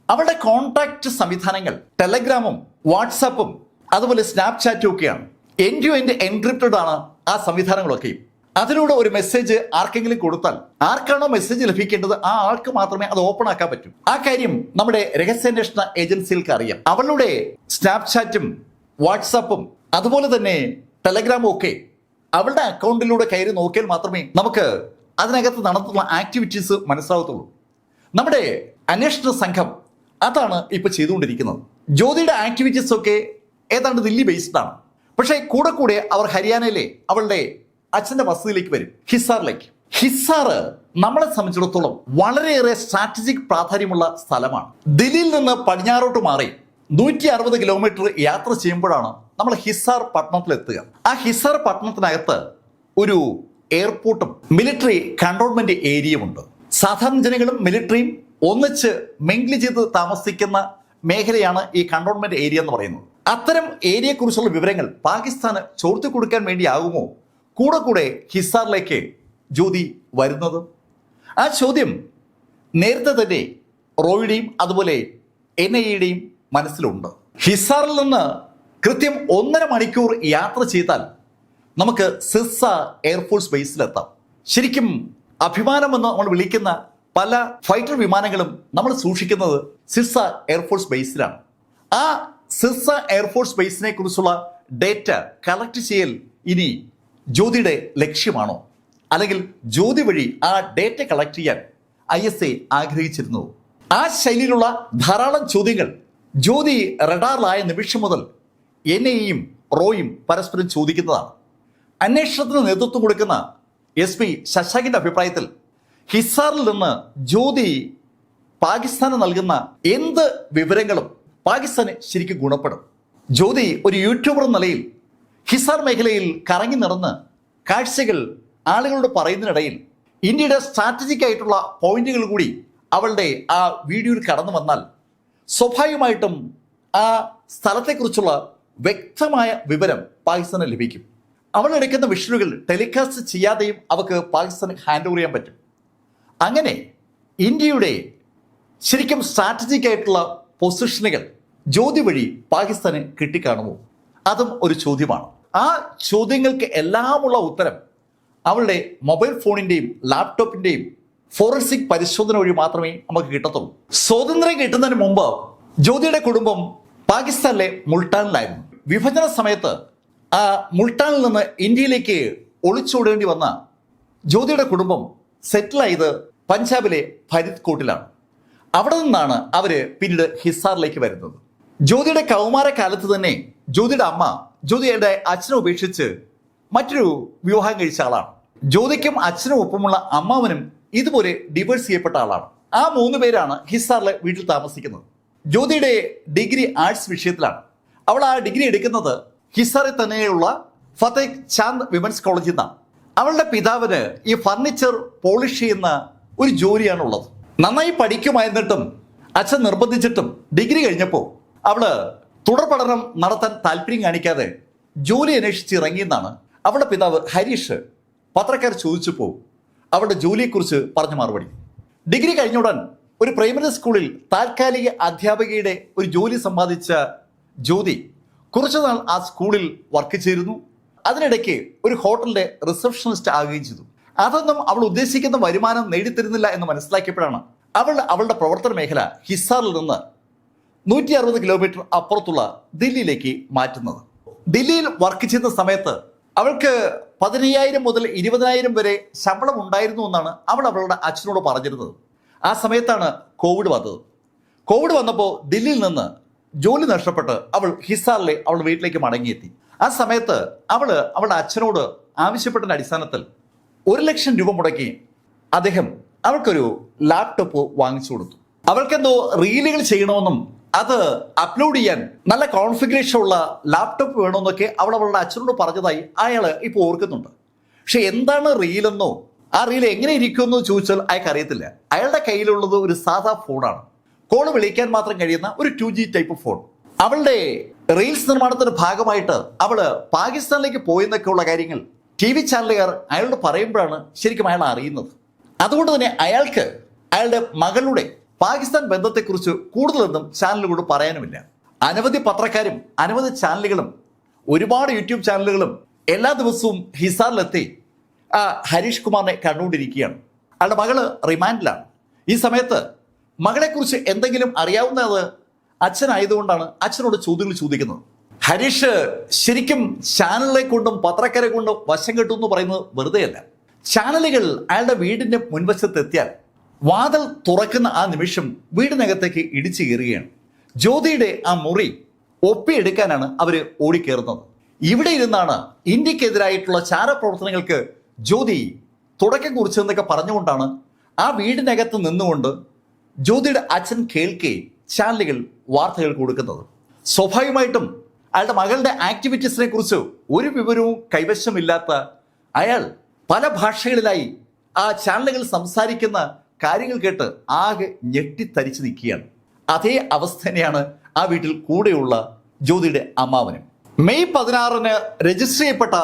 അവരുടെ കോണ്ടാക്ട് സംവിധാനങ്ങൾ ടെലഗ്രാമും വാട്സാപ്പും അതുപോലെ സ്നാപ്ചാറ്റും ഒക്കെയാണ്. എൻഡ് ടു എൻഡ് എൻക്രിപ്റ്റഡ് ആണ് ആ സംവിധാനങ്ങളൊക്കെയും. അതിലൂടെ ഒരു മെസ്സേജ് ആർക്കെങ്കിലും കൊടുത്താൽ ആർക്കാണോ മെസ്സേജ് ലഭിക്കേണ്ടത് ആ ആൾക്ക് മാത്രമേ അത് ഓപ്പൺ ആക്കാൻ പറ്റൂ. ആ കാര്യം നമ്മുടെ രഹസ്യാന്വേഷണ ഏജൻസികൾക്ക് അറിയാം. അവളുടെ സ്നാപ്ചാറ്റും വാട്സാപ്പും അതുപോലെ തന്നെ ടെലഗ്രാമും ഒക്കെ അവളുടെ അക്കൗണ്ടിലൂടെ കയറി നോക്കിയാൽ മാത്രമേ നമുക്ക് അതിനകത്ത് നടത്തുന്ന ആക്ടിവിറ്റീസ് മനസ്സിലാവത്തുള്ളൂ. നമ്മുടെ അന്വേഷണ സംഘം അതാണ് ഇപ്പൊ ചെയ്തുകൊണ്ടിരിക്കുന്നത്. ജ്യോതിയുടെ ആക്ടിവിറ്റീസ് ഒക്കെ ഏതാണ്ട് ദില്ലി ബേസ്ഡ് ആണ്. പക്ഷേ കൂടെ കൂടെ അവർ ഹരിയാനയിലെ അവളുടെ അച്ഛന്റെ വസതിയിലേക്ക് വരും, ഹിസാറിലേക്ക്. ഹിസാർ നമ്മളെ സംബന്ധിച്ചിടത്തോളം വളരെയേറെ സ്ട്രാറ്റജിക് പ്രാധാന്യമുള്ള സ്ഥലമാണ്. ദില്ലിയിൽ നിന്ന് പടിഞ്ഞാറോട്ട് മാറി 160 കിലോമീറ്റർ യാത്ര ചെയ്യുമ്പോഴാണ് നമ്മൾ ഹിസാർ പട്ടണത്തിലെത്തുക. ആ ഹിസാർ പട്ടണത്തിനകത്ത് ഒരു എയർപോർട്ടും മിലിറ്ററി കൺട്രോൾമെന്റ് ഏരിയയും ഉണ്ട്. സാധാരണ ജനങ്ങളും മിലിറ്ററിയും ഒന്നിച്ച് മിംഗ്ലി ചെയ്ത് താമസിക്കുന്ന മേഖലയാണ് ഈ കൺട്രോൾമെന്റ് ഏരിയ എന്ന് പറയുന്നത്. അത്തരം ഏരിയയെക്കുറിച്ചുള്ള വിവരങ്ങൾ പാകിസ്ഥാന് ചോർത്തി കൊടുക്കാൻ വേണ്ടിയാകുമോ കൂടെ കൂടെ ഹിസാറിലേക്ക് ജ്യോതി വരുന്നത്? ആ ചോദ്യം നേരത്തെ തന്നെ റോയുടെയും അതുപോലെ NIA-യുടെയും മനസ്സിലുണ്ട്. ഹിസാറിൽ നിന്ന് കൃത്യം 1.5 മണിക്കൂർ യാത്ര ചെയ്താൽ നമുക്ക് സിർസ എയർഫോഴ്സ് ബേസിലെത്താം. ശരിക്കും അഭിമാനമെന്ന് നമ്മൾ വിളിക്കുന്ന പല ഫൈറ്റർ വിമാനങ്ങളും നമ്മൾ സൂക്ഷിക്കുന്നത് സിർസ എയർഫോഴ്സ് ബേസിലാണ്. ആ സിർസ എയർഫോഴ്സ് ബേസിനെ കുറിച്ചുള്ള ഡേറ്റ കളക്ട് ചെയ്യൽ ഇനി ജ്യോതിയുടെ ലക്ഷ്യമാണോ, അല്ലെങ്കിൽ ജ്യോതി വഴി ആ ഡേറ്റ കളക്ട് ചെയ്യാൻ ISA ആഗ്രഹിച്ചിരുന്നു? ആ ശൈലിയിലുള്ള ധാരാളം ചോദ്യങ്ങൾ ജ്യോതി റഡാറിലായ നിമിഷം മുതൽ NIA-യും റോയും പരസ്പരം ചോദിക്കുന്നതാണ്. അന്വേഷണത്തിന് നേതൃത്വം കൊടുക്കുന്ന SP ശശാങ്കിന്റെ അഭിപ്രായത്തിൽ ഹിസാറിൽ നിന്ന് ജ്യോതി പാകിസ്ഥാന് നൽകുന്ന എന്ത് വിവരങ്ങളും പാകിസ്ഥാന് ശരിക്കും ഗുണപ്പെടും. ജ്യോതി ഒരു യൂട്യൂബർ എന്ന നിലയിൽ ഹിസാർ മേഖലയിൽ കറങ്ങി നടന്ന് കാഴ്ചകൾ ആളുകളോട് പറയുന്നതിനിടയിൽ ഇന്ത്യയുടെ സ്ട്രാറ്റജിക് ആയിട്ടുള്ള പോയിന്റുകൾ കൂടി അവളുടെ ആ വീഡിയോയിൽ കടന്നു വന്നാൽ സ്വാഭാവികമായിട്ടും ആ സ്ഥലത്തെക്കുറിച്ചുള്ള വ്യക്തമായ വിവരം പാകിസ്ഥാന് ലഭിക്കും. അവൾ എടുക്കുന്ന വിഷ്വലുകൾ ടെലികാസ്റ്റ് ചെയ്യാതെയും അവർക്ക് പാകിസ്ഥാന് ഹാൻഡ് ഓവർ ചെയ്യാൻ പറ്റും. അങ്ങനെ ഇന്ത്യയുടെ ശരിക്കും സ്ട്രാറ്റജിക് ആയിട്ടുള്ള പൊസിഷനുകൾ ജ്യോതി വഴി പാകിസ്ഥാന് കിട്ടിക്കാണുമോ? അതും ഒരു ചോദ്യമാണ്. ആ ചോദ്യങ്ങൾക്ക് എല്ലാമുള്ള ഉത്തരം അവളുടെ മൊബൈൽ ഫോണിന്റെയും ലാപ്ടോപ്പിന്റെയും ഫോറൻസിക് പരിശോധന വഴി മാത്രമേ നമുക്ക് കിട്ടത്തുള്ളൂ. സ്വാതന്ത്ര്യം കിട്ടുന്നതിന് മുമ്പ് ജ്യോതിയുടെ കുടുംബം പാകിസ്ഥാനിലെ മുൾട്ടാനിലായിരുന്നു. വിഭജന സമയത്ത് ആ മുൾട്ടാനിൽ നിന്ന് ഇന്ത്യയിലേക്ക് ഒളിച്ചോടേണ്ടി വന്ന ജ്യോതിയുടെ കുടുംബം സെറ്റിലായത് പഞ്ചാബിലെ ഫരീദ്കോട്ടിലാണ്. അവിടെ നിന്നാണ് അവര് പിന്നീട് ഹിസാറിലേക്ക് വരുന്നത്. ജ്യോതിയുടെ കൗമാരകാലത്ത് തന്നെ ജ്യോതിയുടെ അമ്മ ജ്യോതിയുടെ അച്ഛനെ ഉപേക്ഷിച്ച് മറ്റൊരു വിവാഹം കഴിച്ച ആളാണ്. ജ്യോതിക്കും അച്ഛനും ഒപ്പമുള്ള അമ്മാവനും ഇതുപോലെ ഡിവോഴ്സ് ചെയ്യപ്പെട്ട ആളാണ്. ആ 3 പേരാണ് ഹിസാറിലെ വീട്ടിൽ താമസിക്കുന്നത്. ജ്യോതിയുടെ ഡിഗ്രി ആർട്സ് വിഷയത്തിലാണ്. അവൾ ആ ഡിഗ്രി എടുക്കുന്നത് ഹിസാറിൽ തന്നെയുള്ള ഫത്തേഹ് ചാന്ദ് വിമൻസ് കോളേജിൽ നിന്നാണ്. അവളുടെ പിതാവിന് ഈ ഫർണിച്ചർ പോളിഷ് ചെയ്യുന്ന ഒരു ജോലിയാണുള്ളത്. നന്നായി പഠിക്കുമായിരുന്നിട്ടും അച്ഛൻ നിർബന്ധിച്ചിട്ടും ഡിഗ്രി കഴിഞ്ഞപ്പോൾ അവള് തുടർ പഠനം നടത്താൻ താല്പര്യം കാണിക്കാതെ ജോലി അന്വേഷിച്ച് ഇറങ്ങിയെന്നാണ് അവളുടെ പിതാവ് ഹരീഷ് പത്രക്കാർ ചോദിച്ചപ്പോൾ അവളുടെ ജോലിയെക്കുറിച്ച് പറഞ്ഞ മറുപടി. ഡിഗ്രി കഴിഞ്ഞുടൻ ഒരു പ്രൈമറി സ്കൂളിൽ താൽക്കാലിക അധ്യാപികയുടെ ഒരു ജോലി സമ്പാദിച്ച ജ്യോതി കുറച്ചുനാൾ ആ സ്കൂളിൽ വർക്ക് ചെയ്തിരുന്നു. അതിനിടയ്ക്ക് ഒരു ഹോട്ടലിന്റെ റിസപ്ഷനിസ്റ്റ് ആകുകയും ചെയ്തു. അതൊന്നും അവൾ ഉദ്ദേശിക്കുന്ന വരുമാനം നേടിത്തരുന്നില്ല എന്ന് മനസ്സിലാക്കിയപ്പോഴാണ് അവളുടെ പ്രവർത്തന മേഖല ഹിസാറിൽ നിന്ന് 160 കിലോമീറ്റർ അപ്പുറത്തുള്ള ദില്ലിയിലേക്ക് മാറ്റുന്നത്. ദില്ലിയിൽ വർക്ക് ചെയ്യുന്ന സമയത്ത് അവൾക്ക് 15,000 മുതൽ 20,000 വരെ ശമ്പളം ഉണ്ടായിരുന്നു എന്നാണ് അവളുടെ അച്ഛനോട് പറഞ്ഞിരുന്നത്. ആ സമയത്താണ് കോവിഡ് വന്നത്. കോവിഡ് വന്നപ്പോൾ ദില്ലിയിൽ നിന്ന് ജോലി നഷ്ടപ്പെട്ട് അവൾ ഹിസാറിലെ അവളുടെ വീട്ടിലേക്ക് മടങ്ങിയെത്തി. ആ സമയത്ത് അവളുടെ അച്ഛനോട് ആവശ്യപ്പെട്ട അടിസ്ഥാനത്തിൽ 1 ലക്ഷം രൂപ മുടക്കി അദ്ദേഹം അവൾക്കൊരു ലാപ്ടോപ്പ് വാങ്ങിച്ചു കൊടുത്തു. അവൾക്കെന്തോ റീലുകൾ ചെയ്യണമെന്നും അത് അപ്ലോഡ് ചെയ്യാൻ നല്ല കോൺഫിഗറേഷൻ ഉള്ള ലാപ്ടോപ്പ് വേണമെന്നൊക്കെ അവളുടെ അച്ഛനോട് പറഞ്ഞതായി അയാൾ ഇപ്പോൾ ഓർക്കുന്നുണ്ട്. പക്ഷെ എന്താണ് റീലെന്നോ ആ റീൽ എങ്ങനെ ഇരിക്കുമെന്നോ ചോദിച്ചാൽ അയാൾക്ക് അറിയത്തില്ല. അയാളുടെ കയ്യിലുള്ളത് ഒരു സാധാ ഫോണാണ്. കോള് വിളിക്കാൻ മാത്രം കഴിയുന്ന ഒരു 2G ടൈപ്പ് ഫോൺ. അവളുടെ റീൽസ് നിർമ്മാണത്തിന്റെ ഭാഗമായിട്ട് അവള് പാകിസ്ഥാനിലേക്ക് പോയെന്നൊക്കെയുള്ള കാര്യങ്ങൾ TV ചാനലുകാർ അയാളോട് പറയുമ്പോഴാണ് ശരിക്കും അയാൾ അറിയുന്നത്. അതുകൊണ്ട് തന്നെ അയാൾക്ക് അയാളുടെ മകളുടെ പാകിസ്ഥാൻ ബന്ധത്തെക്കുറിച്ച് കൂടുതലൊന്നും ചാനലുകളോട് പറയാനുമില്ല. അനവധി പത്രക്കാരും അനവധി ചാനലുകളും ഒരുപാട് യൂട്യൂബ് ചാനലുകളും എല്ലാ ദിവസവും ഹിസാറിലെത്തി ഹരീഷ് കുമാറിനെ കണ്ടുകൊണ്ടിരിക്കുകയാണ്. അയാളുടെ മകള് റിമാൻഡിലാണ്. ഈ സമയത്ത് മകളെക്കുറിച്ച് എന്തെങ്കിലും അറിയാവുന്നത് അച്ഛനായതുകൊണ്ടാണ് അച്ഛനോട് ചോദ്യങ്ങൾ ചോദിക്കുന്നത്. ഹരീഷ് ശരിക്കും ചാനലുകളെ കൊണ്ടും പത്രക്കാരെ കൊണ്ടും വശം കെട്ടു എന്ന് പറയുന്നത് വെറുതെയല്ല. ചാനലുകൾ അയാളുടെ വീടിന്റെ മുൻവശത്തെത്തിയാൽ വാതിൽ തുറക്കുന്ന ആ നിമിഷം വീടിനകത്തേക്ക് ഇടിച്ചു കയറുകയാണ്. ജ്യോതിയുടെ ആ മുറി ഒപ്പിയെടുക്കാനാണ് അവര് ഓടിക്കേറുന്നത്. ഇവിടെ ഇരുന്നാണ് ഇന്ത്യക്കെതിരായിട്ടുള്ള ചാരപ്രവർത്തനങ്ങൾക്ക് ജ്യോതി തുടക്കം കുറിച്ചതെന്നൊക്കെ പറഞ്ഞുകൊണ്ടാണ് ആ വീടിനകത്ത് നിന്നുകൊണ്ട് ജ്യോതിയുടെ അച്ഛൻ കേൾക്കെ ചാനലുകൾ വാർത്തകൾ കൊടുക്കുന്നത്. സ്വാഭാവികമായിട്ടും അയാളുടെ മകളുടെ ആക്ടിവിറ്റീസിനെ കുറിച്ച് ഒരു വിവരവും കൈവശമില്ലാത്ത അയാൾ പല ഭാഷകളിലായി ആ ചാനലുകൾ സംസാരിക്കുന്ന കാര്യങ്ങൾ കേട്ട് ആകെ ഞെട്ടിത്തരിച്ചു നിൽക്കുകയാണ്. അതേ അവസ്ഥ തന്നെയാണ് ആ വീട്ടിൽ കൂടെയുള്ള ജ്യോതിയുടെ അമ്മാവനും. മെയ് 16 രജിസ്റ്റർ ചെയ്യപ്പെട്ട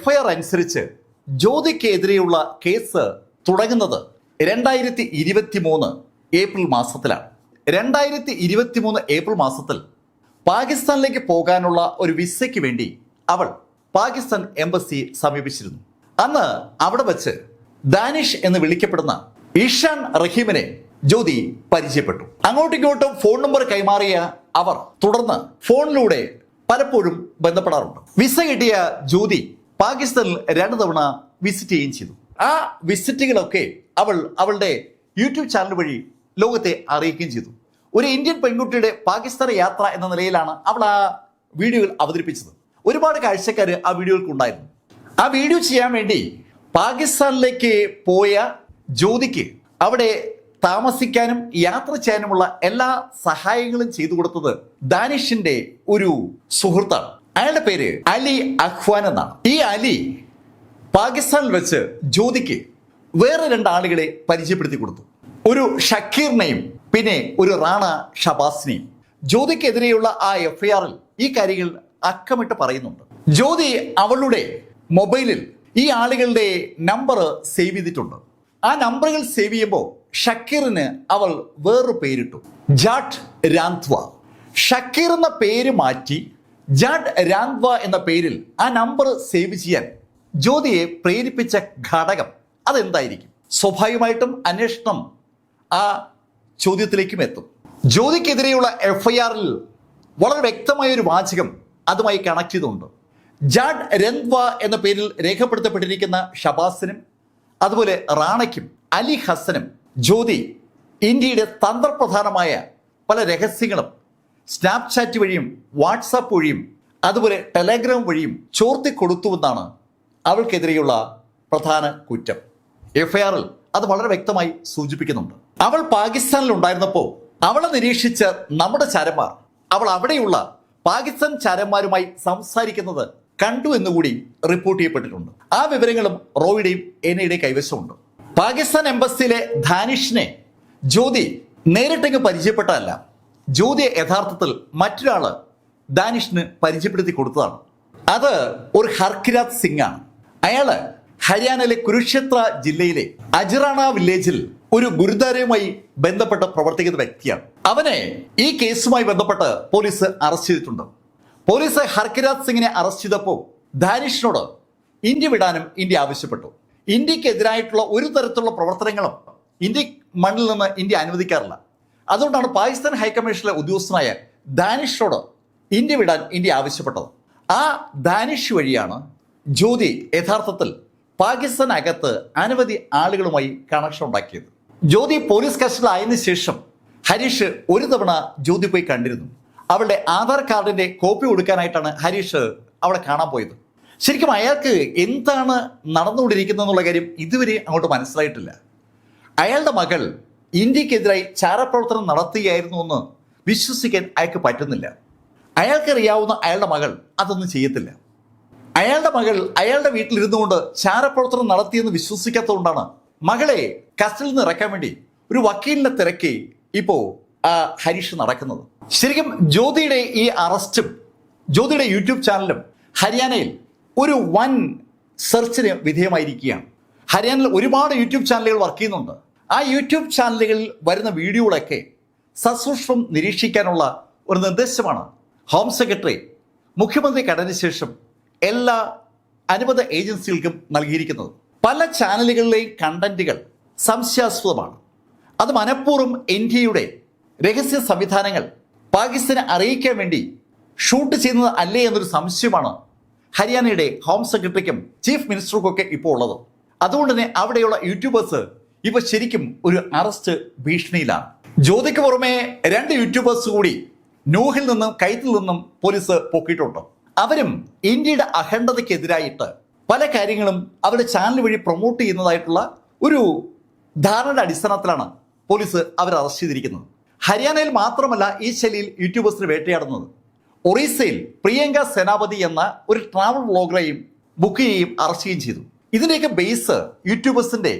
FIR അനുസരിച്ച് ജ്യോതിക്കെതിരെയുള്ള കേസ് തുടങ്ങുന്നത് 2023 ഏപ്രിൽ മാസത്തിലാണ്. 2023 ഏപ്രിൽ മാസത്തിൽ പാകിസ്ഥാനിലേക്ക് പോകാനുള്ള ഒരു വിസയ്ക്ക് വേണ്ടി അവൾ പാകിസ്ഥാൻ എംബസി സമീപിച്ചിരുന്നു. അന്ന് അവിടെ വെച്ച് ദാനിഷ് എന്ന് വിളിക്കപ്പെടുന്ന ഇഷാൻ റഹീമിനെ ജ്യോതി പരിചയപ്പെട്ടു. അങ്ങോട്ടും ഇങ്ങോട്ടും ഫോൺ നമ്പർ കൈമാറിയ അവർ തുടർന്ന് ഫോണിലൂടെ പലപ്പോഴും ബന്ധപ്പെടാറുണ്ട്. വിസ കിട്ടിയ ജ്യോതി പാകിസ്ഥാനിൽ 2 തവണ വിസിറ്റ് ചെയ്യുകയും ചെയ്തു. ആ വിസിറ്റുകളൊക്കെ അവളുടെ യൂട്യൂബ് ചാനൽ വഴി ലോകത്തെ അറിയിക്കുകയും ചെയ്തു. ഒരു ഇന്ത്യൻ പെൺകുട്ടിയുടെ പാകിസ്ഥാൻ യാത്ര എന്ന നിലയിലാണ് അവൾ ആ വീഡിയോകൾ അവതരിപ്പിച്ചത്. ഒരുപാട് കാഴ്ചക്കാർ ആ വീഡിയോകൾക്ക് ഉണ്ടായിരുന്നു. ആ വീഡിയോ ചെയ്യാൻ വേണ്ടി പാകിസ്ഥാനിലേക്ക് പോയ ജ്യോതിക്ക് അവിടെ താമസിക്കാനും യാത്ര ചെയ്യാനുമുള്ള എല്ലാ സഹായങ്ങളും ചെയ്തു കൊടുത്തത് ദാനിഷിന്റെ ഒരു സുഹൃത്താണ്. അയാളുടെ പേര് അലി അഖ്വാൻ എന്നാണ്. ഈ അലി പാകിസ്ഥാനിൽ വെച്ച് ജ്യോതിക്ക് വേറെ 2 ആളുകളെ പരിചയപ്പെടുത്തി കൊടുത്തു. ഒരു ഷക്കീറിനെയും പിന്നെ ഒരു റാണ ഷബാസിനെയും. ജ്യോതിക്കെതിരെയുള്ള ആ FIRൽ ഈ കാര്യങ്ങൾ അക്കമിട്ട് പറയുന്നുണ്ട്. ജ്യോതി അവളുടെ മൊബൈലിൽ ഈ ആളുകളുടെ നമ്പർ സേവ് ചെയ്തിട്ടുണ്ട്. ആ നമ്പറുകൾ സേവ് ചെയ്യുമ്പോൾ ഷക്കീറിന് അവൾ വേറൊരു പേരിട്ടു, ജാട്ട് രാന്ത്വ. ഷക്കീർ എന്ന പേര് മാറ്റി ജാട്ട് രാന്ത്വ എന്ന പേരിൽ ആ നമ്പർ സേവ് ചെയ്യാൻ ജ്യോതിയെ പ്രേരിപ്പിച്ച ഘടകം അതെന്തായിരിക്കും? സ്വാഭാവികമായിട്ടും അന്വേഷണം ആ ചോദ്യത്തിലേക്കും എത്തും. ജ്യോതിക്കെതിരെയുള്ള FIRൽ വളരെ വ്യക്തമായ ഒരു വാചകം അതുമായി കണക്ട് ചെയ്തുകൊണ്ട് ജാഡ് രന്ത്വ എന്ന പേരിൽ രേഖപ്പെടുത്തപ്പെട്ടിരിക്കുന്ന ഷബാസിനും അതുപോലെ റാണയ്ക്കും അലി ഹസനും ജ്യോതി ഇന്ത്യയുടെ തന്ത്രപ്രധാനമായ പല രഹസ്യങ്ങളും സ്നാപ്ചാറ്റ് വഴിയും വാട്സാപ്പ് വഴിയും അതുപോലെ ടെലഗ്രാം വഴിയും ചോർത്തിക്കൊടുത്തുവെന്നാണ് അവൾക്കെതിരെയുള്ള പ്രധാന കുറ്റം. എഫ്ഐആറിൽ അത് വളരെ വ്യക്തമായി സൂചിപ്പിക്കുന്നുണ്ട്. അവൾ പാകിസ്ഥാനിൽ ഉണ്ടായിരുന്നപ്പോൾ അവളെ നിരീക്ഷിച്ച നമ്മുടെ ചാരന്മാർ അവൾ അവിടെയുള്ള പാകിസ്ഥാൻ ചാരന്മാരുമായി സംസാരിക്കുന്നത് കണ്ടു എന്നുകൂടി റിപ്പോർട്ട് ചെയ്യപ്പെട്ടിട്ടുണ്ട്. ആ വിവരങ്ങളും റോയിയുടെയും എന്നയുടെയും കൈവശമുണ്ട്. പാകിസ്ഥാൻ എംബസിയിലെ ധാനിഷിനെ ജ്യോതി നേരിട്ടെങ്ങ് പരിചയപ്പെട്ടതല്ല. ജ്യോതിയെ യഥാർത്ഥത്തിൽ മറ്റൊരാള് ദാനിഷിന് പരിചയപ്പെടുത്തി കൊടുത്തതാണ്. അത് ഒരു ഹർകിരാത് സിംഗ് ആണ്. അയാള് ഹരിയാനയിലെ കുരുക്ഷേത്ര ജില്ലയിലെ അജ്റാണ വില്ലേജിൽ ഒരു ഗുരുദ്വാരയുമായി ബന്ധപ്പെട്ട് പ്രവർത്തിക്കുന്ന വ്യക്തിയാണ്. അവനെ ഈ കേസുമായി ബന്ധപ്പെട്ട് പോലീസ് അറസ്റ്റ് ചെയ്തിട്ടുണ്ട്. പോലീസ് ഹർകിരാത് സിംഗിനെ അറസ്റ്റ് ചെയ്തപ്പോൾ ദാനിഷിനോട് ഇന്ത്യ വിടാനും ഇന്ത്യ ആവശ്യപ്പെട്ടു. ഇന്ത്യക്കെതിരായിട്ടുള്ള ഒരു തരത്തിലുള്ള പ്രവർത്തനങ്ങളും ഇന്ത്യ മണ്ണിൽ നിന്ന് ഇന്ത്യ അനുവദിക്കാറില്ല. അതുകൊണ്ടാണ് പാകിസ്ഥാൻ ഹൈക്കമ്മീഷനിലെ ഉദ്യോഗസ്ഥനായ ദാനിഷിനോട് ഇന്ത്യ വിടാൻ ഇന്ത്യ ആവശ്യപ്പെട്ടത്. ആ ദാനിഷ് വഴിയാണ് ജ്യോതി യഥാർത്ഥത്തിൽ പാകിസ്ഥാൻ അകത്ത് അനവധി ആളുകളുമായി കണക്ഷൻ ഉണ്ടാക്കിയത്. ജ്യോതി പോലീസ് കസ്റ്റഡിയിൽ ആയതിനു ശേഷം ഹരീഷ് ഒരു തവണ ജ്യോതി പോയി കണ്ടിരുന്നു. അവളുടെ ആധാർ കാർഡിന്റെ കോപ്പി കൊടുക്കാനായിട്ടാണ് ഹരീഷ് അവളെ കാണാൻ പോയത്. ശരിക്കും അയാൾക്ക് എന്താണ് നടന്നുകൊണ്ടിരിക്കുന്നത് എന്നുള്ള കാര്യം ഇതുവരെ അങ്ങോട്ട് മനസ്സിലായിട്ടില്ല. അയാളുടെ മകൾ ഇന്ത്യക്കെതിരായി ചാരപ്രവർത്തനം നടത്തുകയായിരുന്നു എന്ന് വിശ്വസിക്കാൻ അയാൾക്ക് പറ്റുന്നില്ല. അയാൾക്കറിയാവുന്ന അയാളുടെ മകൾ അതൊന്നും ചെയ്യത്തില്ല. അയാളുടെ മകൾ അയാളുടെ വീട്ടിലിരുന്നു കൊണ്ട് ചാരപ്രവർത്തനം നടത്തിയെന്ന് വിശ്വസിക്കാത്തതുകൊണ്ടാണ് മകളെ കസ്റ്റഡിയിൽ നിന്ന് ഇറക്കാൻ വേണ്ടി ഒരു വക്കീലിനെ തിരക്കി ഇപ്പോ ഹരീഷ് നടക്കുന്നത്. ശരിക്കും ജ്യോതിയുടെ ഈ അറസ്റ്റും ജ്യോതിയുടെ യൂട്യൂബ് ചാനലും ഹരിയാനയിൽ ഒരു വൻ സെർച്ചിന് വിധേയമായിരിക്കുകയാണ്. ഹരിയാനയിൽ ഒരുപാട് യൂട്യൂബ് ചാനലുകൾ വർക്ക് ചെയ്യുന്നുണ്ട്. ആ യൂട്യൂബ് ചാനലുകളിൽ വരുന്ന വീഡിയോകളൊക്കെ സസൂക്ഷ്മം നിരീക്ഷിക്കാനുള്ള ഒരു നിർദ്ദേശമാണ് ഹോം സെക്രട്ടറി മുഖ്യമന്ത്രി കടന്നതിന് ശേഷം എല്ലാ അനുബന്ധ ഏജൻസികൾക്കും നൽകിയിരിക്കുന്നത്. പല ചാനലുകളിലെയും കണ്ടന്റുകൾ സംശയാസ്പദമാണ്. അത് മനഃപൂർവ്വം ഇന്ത്യയുടെ രഹസ്യ സംവിധാനങ്ങൾ പാകിസ്ഥാനെ അറിയിക്കാൻ വേണ്ടി ഷൂട്ട് ചെയ്യുന്നത് അല്ലേ എന്നൊരു സംശയമാണ് ഹരിയാനയുടെ ഹോം സെക്രട്ടറിക്കും ചീഫ് മിനിസ്റ്റർക്കൊക്കെ ഇപ്പോൾ ഉള്ളത്. അതുകൊണ്ട് തന്നെ അവിടെയുള്ള യൂട്യൂബേഴ്സ് ഇപ്പൊ ശരിക്കും ഒരു അറസ്റ്റ് ഭീഷണിയിലാണ്. ജ്യോതിക്ക് പുറമെ 2 യൂട്യൂബേഴ്സ് കൂടി നൂഹിൽ നിന്നും കൈത്തിൽ നിന്നും പോലീസ് പൊക്കിയിട്ടുണ്ട്. അവരും ഇന്ത്യയുടെ അഖണ്ഡതയ്ക്കെതിരായിട്ട് പല കാര്യങ്ങളും അവരുടെ ചാനൽ വഴി പ്രൊമോട്ട് ചെയ്യുന്നതായിട്ടുള്ള ഒരു ധാരണയുടെ അടിസ്ഥാനത്തിലാണ് പോലീസ് അവരെ അറസ്റ്റ് ചെയ്തിരിക്കുന്നത്. ഹരിയാനയിൽ മാത്രമല്ല ഈ ശൈലിയിൽ യൂട്യൂബേഴ്സിന് വേട്ടയാടുന്നത്. ഒറീസയിൽ പ്രിയങ്ക സേനാപതി എന്ന ഒരു ട്രാവൽ വ്ളോഗറെയും ബുക്ക് ചെയ്യുകയും അറസ്റ്റ് ചെയ്യുകയും ചെയ്തു. ഇതിൻ്റെയൊക്കെ ബേസ് യൂട്യൂബേഴ്സിന്റെ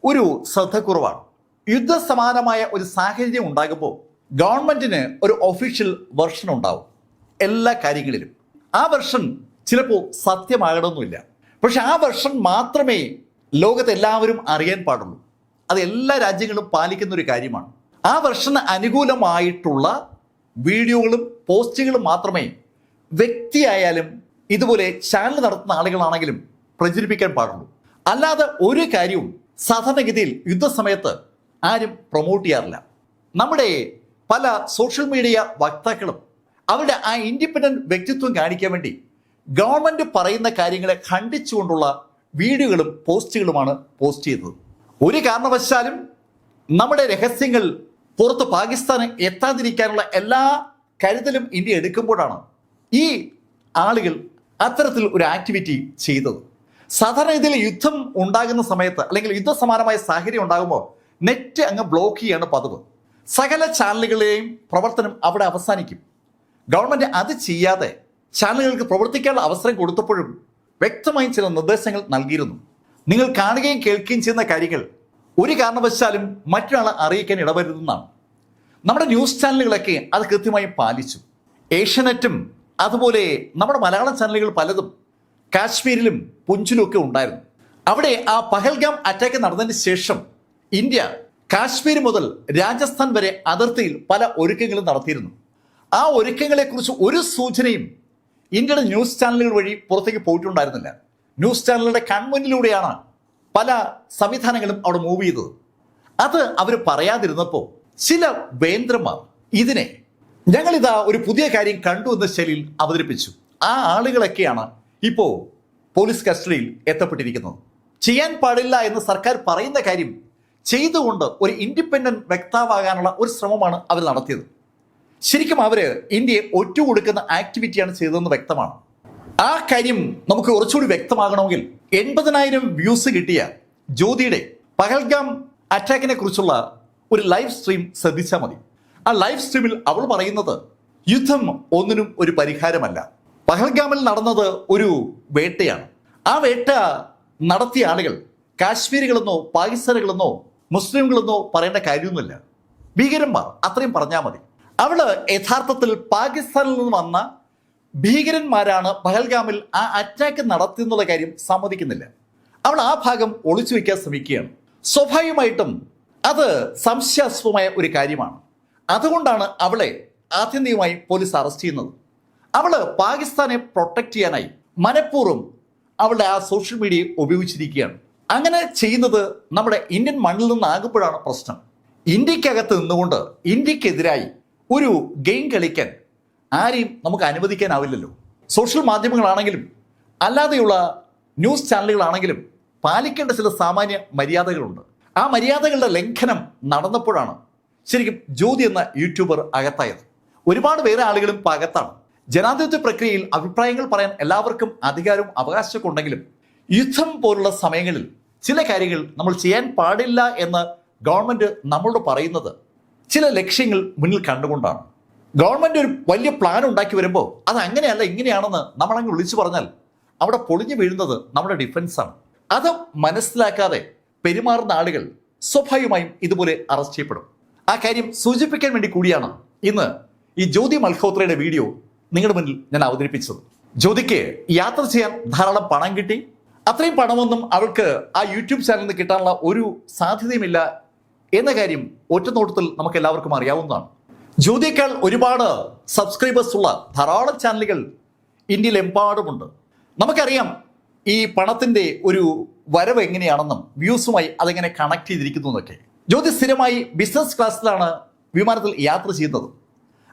ഒരു ശ്രദ്ധക്കുറവാണ്. യുദ്ധസമാനമായ ഒരു സാഹചര്യം ഉണ്ടാകുമ്പോൾ ഗവൺമെന്റിന് ഒരു ഒഫീഷ്യൽ വെർഷൻ ഉണ്ടാവും എല്ലാ കാര്യങ്ങളിലും. ആ വെർഷൻ ചിലപ്പോൾ സത്യമാകണമെന്നില്ല. പക്ഷെ ആ വെർഷൻ മാത്രമേ ലോകത്ത് എല്ലാവരും അറിയാൻ പാടുള്ളൂ. അത് എല്ലാ രാജ്യങ്ങളും പാലിക്കുന്ന ഒരു കാര്യമാണ്. ആ വെർഷന് അനുകൂലമായിട്ടുള്ള വീഡിയോകളും പോസ്റ്റുകളും മാത്രമേ വ്യക്തിയായാലും ഇതുപോലെ ചാനൽ നടത്തുന്ന ആളുകളാണെങ്കിലും പ്രചരിപ്പിക്കാൻ പാടുള്ളൂ. അല്ലാതെ ഒരു കാര്യവും സാധാരണഗതിയിൽ യുദ്ധസമയത്ത് ആരും പ്രൊമോട്ട് ചെയ്യാറില്ല. നമ്മുടെ പല സോഷ്യൽ മീഡിയ വക്താക്കളും അവരുടെ ആ ഇൻഡിപെൻഡന്റ് വ്യക്തിത്വം കാണിക്കാൻ വേണ്ടി ഗവൺമെന്റ് പറയുന്ന കാര്യങ്ങളെ ഖണ്ഡിച്ചുകൊണ്ടുള്ള വീഡിയോകളും പോസ്റ്റുകളുമാണ് പോസ്റ്റ് ചെയ്തത്. ഒരു കാരണവശാലും നമ്മുടെ രഹസ്യങ്ങൾ പുറത്ത് പാകിസ്ഥാന് എത്താതിരിക്കാനുള്ള എല്ലാ കരുതലും ഇന്ത്യ എടുക്കുമ്പോഴാണ് ഈ ആളുകൾ അത്തരത്തിൽ ഒരു ആക്ടിവിറ്റി ചെയ്തത്. സാധാരണ ഇതിൽ യുദ്ധം ഉണ്ടാകുന്ന സമയത്ത് അല്ലെങ്കിൽ യുദ്ധസമാനമായ സാഹചര്യം ഉണ്ടാകുമ്പോൾ നെറ്റ് അങ്ങ് ബ്ലോക്ക് ചെയ്യാണ് പതിവ്. സകല ചാനലുകളുടെയും പ്രവർത്തനം അവിടെ അവസാനിക്കും. ഗവൺമെന്റ് അത് ചെയ്യാതെ ചാനലുകൾക്ക് പ്രവർത്തിക്കാനുള്ള അവസരം കൊടുത്തപ്പോഴും വ്യക്തമായും ചില നിർദ്ദേശങ്ങൾ നൽകിയിരുന്നു. നിങ്ങൾ കാണുകയും കേൾക്കുകയും ചെയ്യുന്ന കാര്യങ്ങൾ ഒരു കാരണവശാലും മറ്റൊരാളെ അറിയിക്കാൻ ഇടവരുതെന്നാണ്. നമ്മുടെ ന്യൂസ് ചാനലുകളൊക്കെ അത് കൃത്യമായി പാലിച്ചു. ഏഷ്യാനെറ്റും അതുപോലെ നമ്മുടെ മലയാളം ചാനലുകൾ പലതും കാശ്മീരിലും പുഞ്ചിലും ഒക്കെ ഉണ്ടായിരുന്നു. അവിടെ ആ പഹൽഗാം അറ്റാക്ക് നടന്നതിന് ശേഷം ഇന്ത്യ കാശ്മീർ മുതൽ രാജസ്ഥാൻ വരെ അതിർത്തിയിൽ പല ഒരുക്കങ്ങളും നടത്തിയിരുന്നു. ആ ഒരുക്കങ്ങളെക്കുറിച്ച് ഒരു സൂചനയും ഇന്ത്യയുടെ ന്യൂസ് ചാനലുകൾ വഴി പുറത്തേക്ക് പോയിട്ടുണ്ടായിരുന്നില്ല. ന്യൂസ് ചാനലുകളുടെ കൺമുന്നിലൂടെയാണ് പല സംവിധാനങ്ങളും അവിടെ മൂവ് ചെയ്തത്. അത് അവർ പറയാതിരുന്നപ്പോൾ ചില വേന്ദ്രന്മാർ ഇതിനെ ഞങ്ങളിതാ ഒരു പുതിയ കാര്യം കണ്ടു എന്ന ശൈലിയിൽ അവതരിപ്പിച്ചു. ആ ആളുകളൊക്കെയാണ് ഇപ്പോൾ പോലീസ് കസ്റ്റഡിയിൽ എത്തപ്പെട്ടിരിക്കുന്നത്. ചെയ്യാൻ പാടില്ല എന്ന് സർക്കാർ പറയുന്ന കാര്യം ചെയ്തുകൊണ്ട് ഒരു ഇൻഡിപെൻഡന്റ് വ്യക്താവാകാനുള്ള ഒരു ശ്രമമാണ് അവർ നടത്തിയത്. ശരിക്കും അവര് ഇന്ത്യയെ ഒറ്റുകൊടുക്കുന്ന ആക്ടിവിറ്റിയാണ് ചെയ്തതെന്ന് വ്യക്തമാണ്. ആ കാര്യം നമുക്ക് കുറച്ചുകൂടി വ്യക്തമാകണമെങ്കിൽ 80,000 വ്യൂസ് കിട്ടിയ ജ്യോതിയുടെ പഹൽഗാം അറ്റാക്കിനെ കുറിച്ചുള്ള ഒരു ലൈവ് സ്ട്രീം ശ്രദ്ധിച്ചാൽ മതി. ആ ലൈവ് സ്ട്രീമിൽ അവൾ പറയുന്നത് യുദ്ധം ഒന്നിനും ഒരു പരിഹാരമല്ല. പഹൽഗാമിൽ നടന്നത് ഒരു വേട്ടയാണ്. ആ വേട്ട നടത്തിയ ആളുകൾ കാശ്മീരികളെന്നോ പാകിസ്ഥാനികളെന്നോ മുസ്ലിംകളെന്നോ പറയേണ്ട കാര്യമൊന്നുമില്ല, ഭീകരന്മാർ, അത്രയും പറഞ്ഞാൽ മതി. അവള് യഥാർത്ഥത്തിൽ പാകിസ്ഥാനിൽ നിന്ന് വന്ന ഭീകരന്മാരാണ് പഹൽഗാമിൽ ആ അറ്റാക്ക് നടത്തിയെന്നുള്ള കാര്യം സമ്മതിക്കുന്നില്ല. അവൾ ആ ഭാഗം ഒളിച്ചു വയ്ക്കാൻ ശ്രമിക്കുകയാണ്. സ്വാഭാവികമായിട്ടും അത് സംശയാസ്പദമായ ഒരു കാര്യമാണ്. അതുകൊണ്ടാണ് അവളെ ആത്യന്തികമായി പോലീസ് അറസ്റ്റ് ചെയ്യുന്നത്. അവള് പാകിസ്ഥാനെ പ്രൊട്ടക്ട് ചെയ്യാനായി മനഃപൂർവ്വം അവളുടെ ആ സോഷ്യൽ മീഡിയ ഉപയോഗിച്ചിരിക്കുകയാണ്. അങ്ങനെ ചെയ്യുന്നത് നമ്മുടെ ഇന്ത്യൻ മണ്ണിൽ നിന്നാകുമ്പോഴാണ് പ്രശ്നം. ഇന്ത്യക്കകത്ത് നിന്നുകൊണ്ട് ഇന്ത്യക്കെതിരായി ഒരു ഗെയിം കളിക്കാൻ ആരെയും നമുക്ക് അനുവദിക്കാനാവില്ലല്ലോ. സോഷ്യൽ മാധ്യമങ്ങളാണെങ്കിലും അല്ലാതെയുള്ള ന്യൂസ് ചാനലുകളാണെങ്കിലും പാലിക്കേണ്ട ചില സാമാന്യ മര്യാദകളുണ്ട്. ആ മര്യാദകളുടെ ലംഘനം നടന്നപ്പോഴാണ് ശരിക്കും ജ്യോതി എന്ന യൂട്യൂബർ അകത്തായത്. ഒരുപാട് വേറെ ആളുകളും ഇപ്പോൾ അകത്താണ്. ജനാധിപത്യ പ്രക്രിയയിൽ അഭിപ്രായങ്ങൾ പറയാൻ എല്ലാവർക്കും അധികാരവും അവകാശമൊക്കെ ഉണ്ടെങ്കിലും യുദ്ധം പോലുള്ള സമയങ്ങളിൽ ചില കാര്യങ്ങൾ നമ്മൾ ചെയ്യാൻ പാടില്ല എന്ന് ഗവൺമെന്റ് നമ്മളോട് പറയുന്നത് ചില ലക്ഷ്യങ്ങൾ മുന്നിൽ കണ്ടുകൊണ്ടാണ്. ഗവൺമെന്റ് ഒരു വലിയ പ്ലാൻ ഉണ്ടാക്കി വരുമ്പോൾ അത് അങ്ങനെയല്ല ഇങ്ങനെയാണെന്ന് നമ്മളങ്ങ് വിളിച്ചു പറഞ്ഞാൽ അവിടെ പൊളിഞ്ഞു വീഴുന്നത് നമ്മുടെ ഡിഫൻസാണ്. അത് മനസ്സിലാക്കാതെ പെരുമാറുന്ന ആളുകൾ സ്വാഭാവികമായും ഇതുപോലെ അറസ്റ്റ് ചെയ്യപ്പെടും. ആ കാര്യം സൂചിപ്പിക്കാൻ വേണ്ടി കൂടിയാണ് ഇന്ന് ഈ ജ്യോതി മൽഹോത്രയുടെ വീഡിയോ നിങ്ങളുടെ മുന്നിൽ ഞാൻ അവതരിപ്പിച്ചത്. ജ്യോതിക്ക് യാത്ര ചെയ്യാൻ ധാരാളം പണം കിട്ടി. അത്രയും പണമൊന്നും അവൾക്ക് ആ യൂട്യൂബ് ചാനലിൽ നിന്ന് കിട്ടാനുള്ള ഒരു സാധ്യതയുമില്ല എന്ന കാര്യം ഒറ്റനോട്ടത്തിൽ നമുക്ക് എല്ലാവർക്കും അറിയാവുന്നതാണ്. ജ്യോതിയേക്കാൾ ഒരുപാട് സബ്സ്ക്രൈബേഴ്സ് ഉള്ള ധാരാളം ചാനലുകൾ ഇന്ത്യയിൽ എമ്പാടുമുണ്ട്. നമുക്കറിയാം ഈ പണത്തിന്റെ ഒരു വരവ് എങ്ങനെയാണെന്നും വ്യൂസുമായി അതെങ്ങനെ കണക്ട് ചെയ്തിരിക്കുന്നു എന്നൊക്കെ. ജ്യോതി സ്ഥിരമായി ബിസിനസ് ക്ലാസ്സിലാണ് വിമാനത്തിൽ യാത്ര ചെയ്യുന്നത്.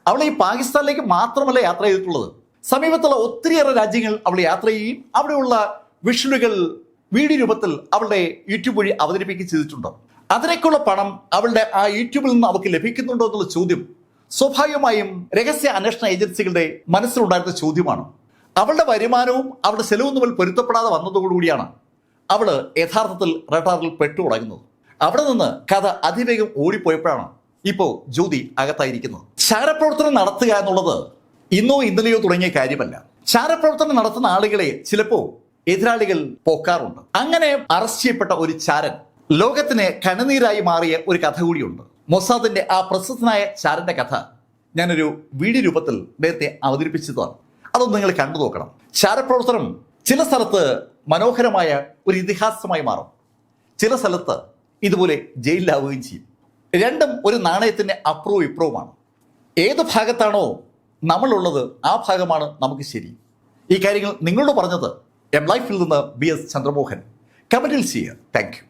അവൾ ഈ പാകിസ്ഥാനിലേക്ക് മാത്രമല്ല യാത്ര ചെയ്തിട്ടുള്ളത്, സമീപത്തുള്ള ഒത്തിരിയേറെ രാജ്യങ്ങൾ അവൾ യാത്ര ചെയ്യുകയും അവിടെയുള്ള വിഷ്വലുകൾ വീഡിയോ രൂപത്തിൽ അവളുടെ യൂട്യൂബ് വഴി അവതരിപ്പിക്കുകയും ചെയ്തിട്ടുണ്ട്. അതിനേക്കുള്ള പണം അവളുടെ ആ യൂട്യൂബിൽ നിന്ന് അവൾക്ക് ലഭിക്കുന്നുണ്ടോ എന്നുള്ള ചോദ്യം സ്വാഭാവികമായും രഹസ്യ അന്വേഷണ ഏജൻസികളുടെ മനസ്സിലുണ്ടായിരുന്ന ചോദ്യമാണ്. അവളുടെ വരുമാനവും അവളുടെ ചെലവും തമ്മിൽ പൊരുത്തപ്പെടാതെ വന്നതോടുകൂടിയാണ് അവള് യഥാർത്ഥത്തിൽ റഡാറിൽ പെട്ടു തുടങ്ങുന്നത്. അവിടെ നിന്ന് കഥ അതിവേഗം ഓടിപ്പോയപ്പോഴാണ് ഇപ്പോൾ ജ്യോതി അകത്തായിരിക്കുന്നത്. ചാരപ്രവർത്തനം നടത്തുക എന്നുള്ളത് ഇന്നോ ഇന്നലെയോ തുടങ്ങിയ കാര്യമല്ല. ചാരപ്രവർത്തനം നടത്തുന്ന ആളുകളെ ചിലപ്പോൾ എതിരാളികൾ പോക്കാറുണ്ട്. അങ്ങനെ അറസ്റ്റ് ചെയ്യപ്പെട്ട ഒരു ചാരൻ ലോകത്തിന് കണ്ണുനീരായി മാറിയ ഒരു കഥ കൂടിയുണ്ട്. മൊസാദിന്റെ ആ പ്രസിദ്ധനായ ചാരന്റെ കഥ ഞാനൊരു വീഡിയോ രൂപത്തിൽ നേരത്തെ അവതരിപ്പിച്ചതാണ്. അതൊന്ന് നിങ്ങൾ കണ്ടു നോക്കണം. ചാരപ്രവർത്തനം ചില സ്ഥലത്ത് മനോഹരമായ ഒരു ഇതിഹാസമായി മാറും, ചില സ്ഥലത്ത് ഇതുപോലെ ജയിലിലാവുകയും ചെയ്യും. രണ്ടും ഒരു നാണയത്തിന്റെ അപ്പുറവും ഇപ്പുറവുമാണ്. ഏത് ഭാഗത്താണോ നമ്മളുള്ളത് ആ ഭാഗമാണ് നമുക്ക് ശരി. ഈ കാര്യങ്ങൾ നിങ്ങളോട് പറഞ്ഞത് എം ലൈഫിൽ നിന്ന് BS ചന്ദ്രമോഹൻ. കമന്റിൽ ചെയ്യുക. Thank you.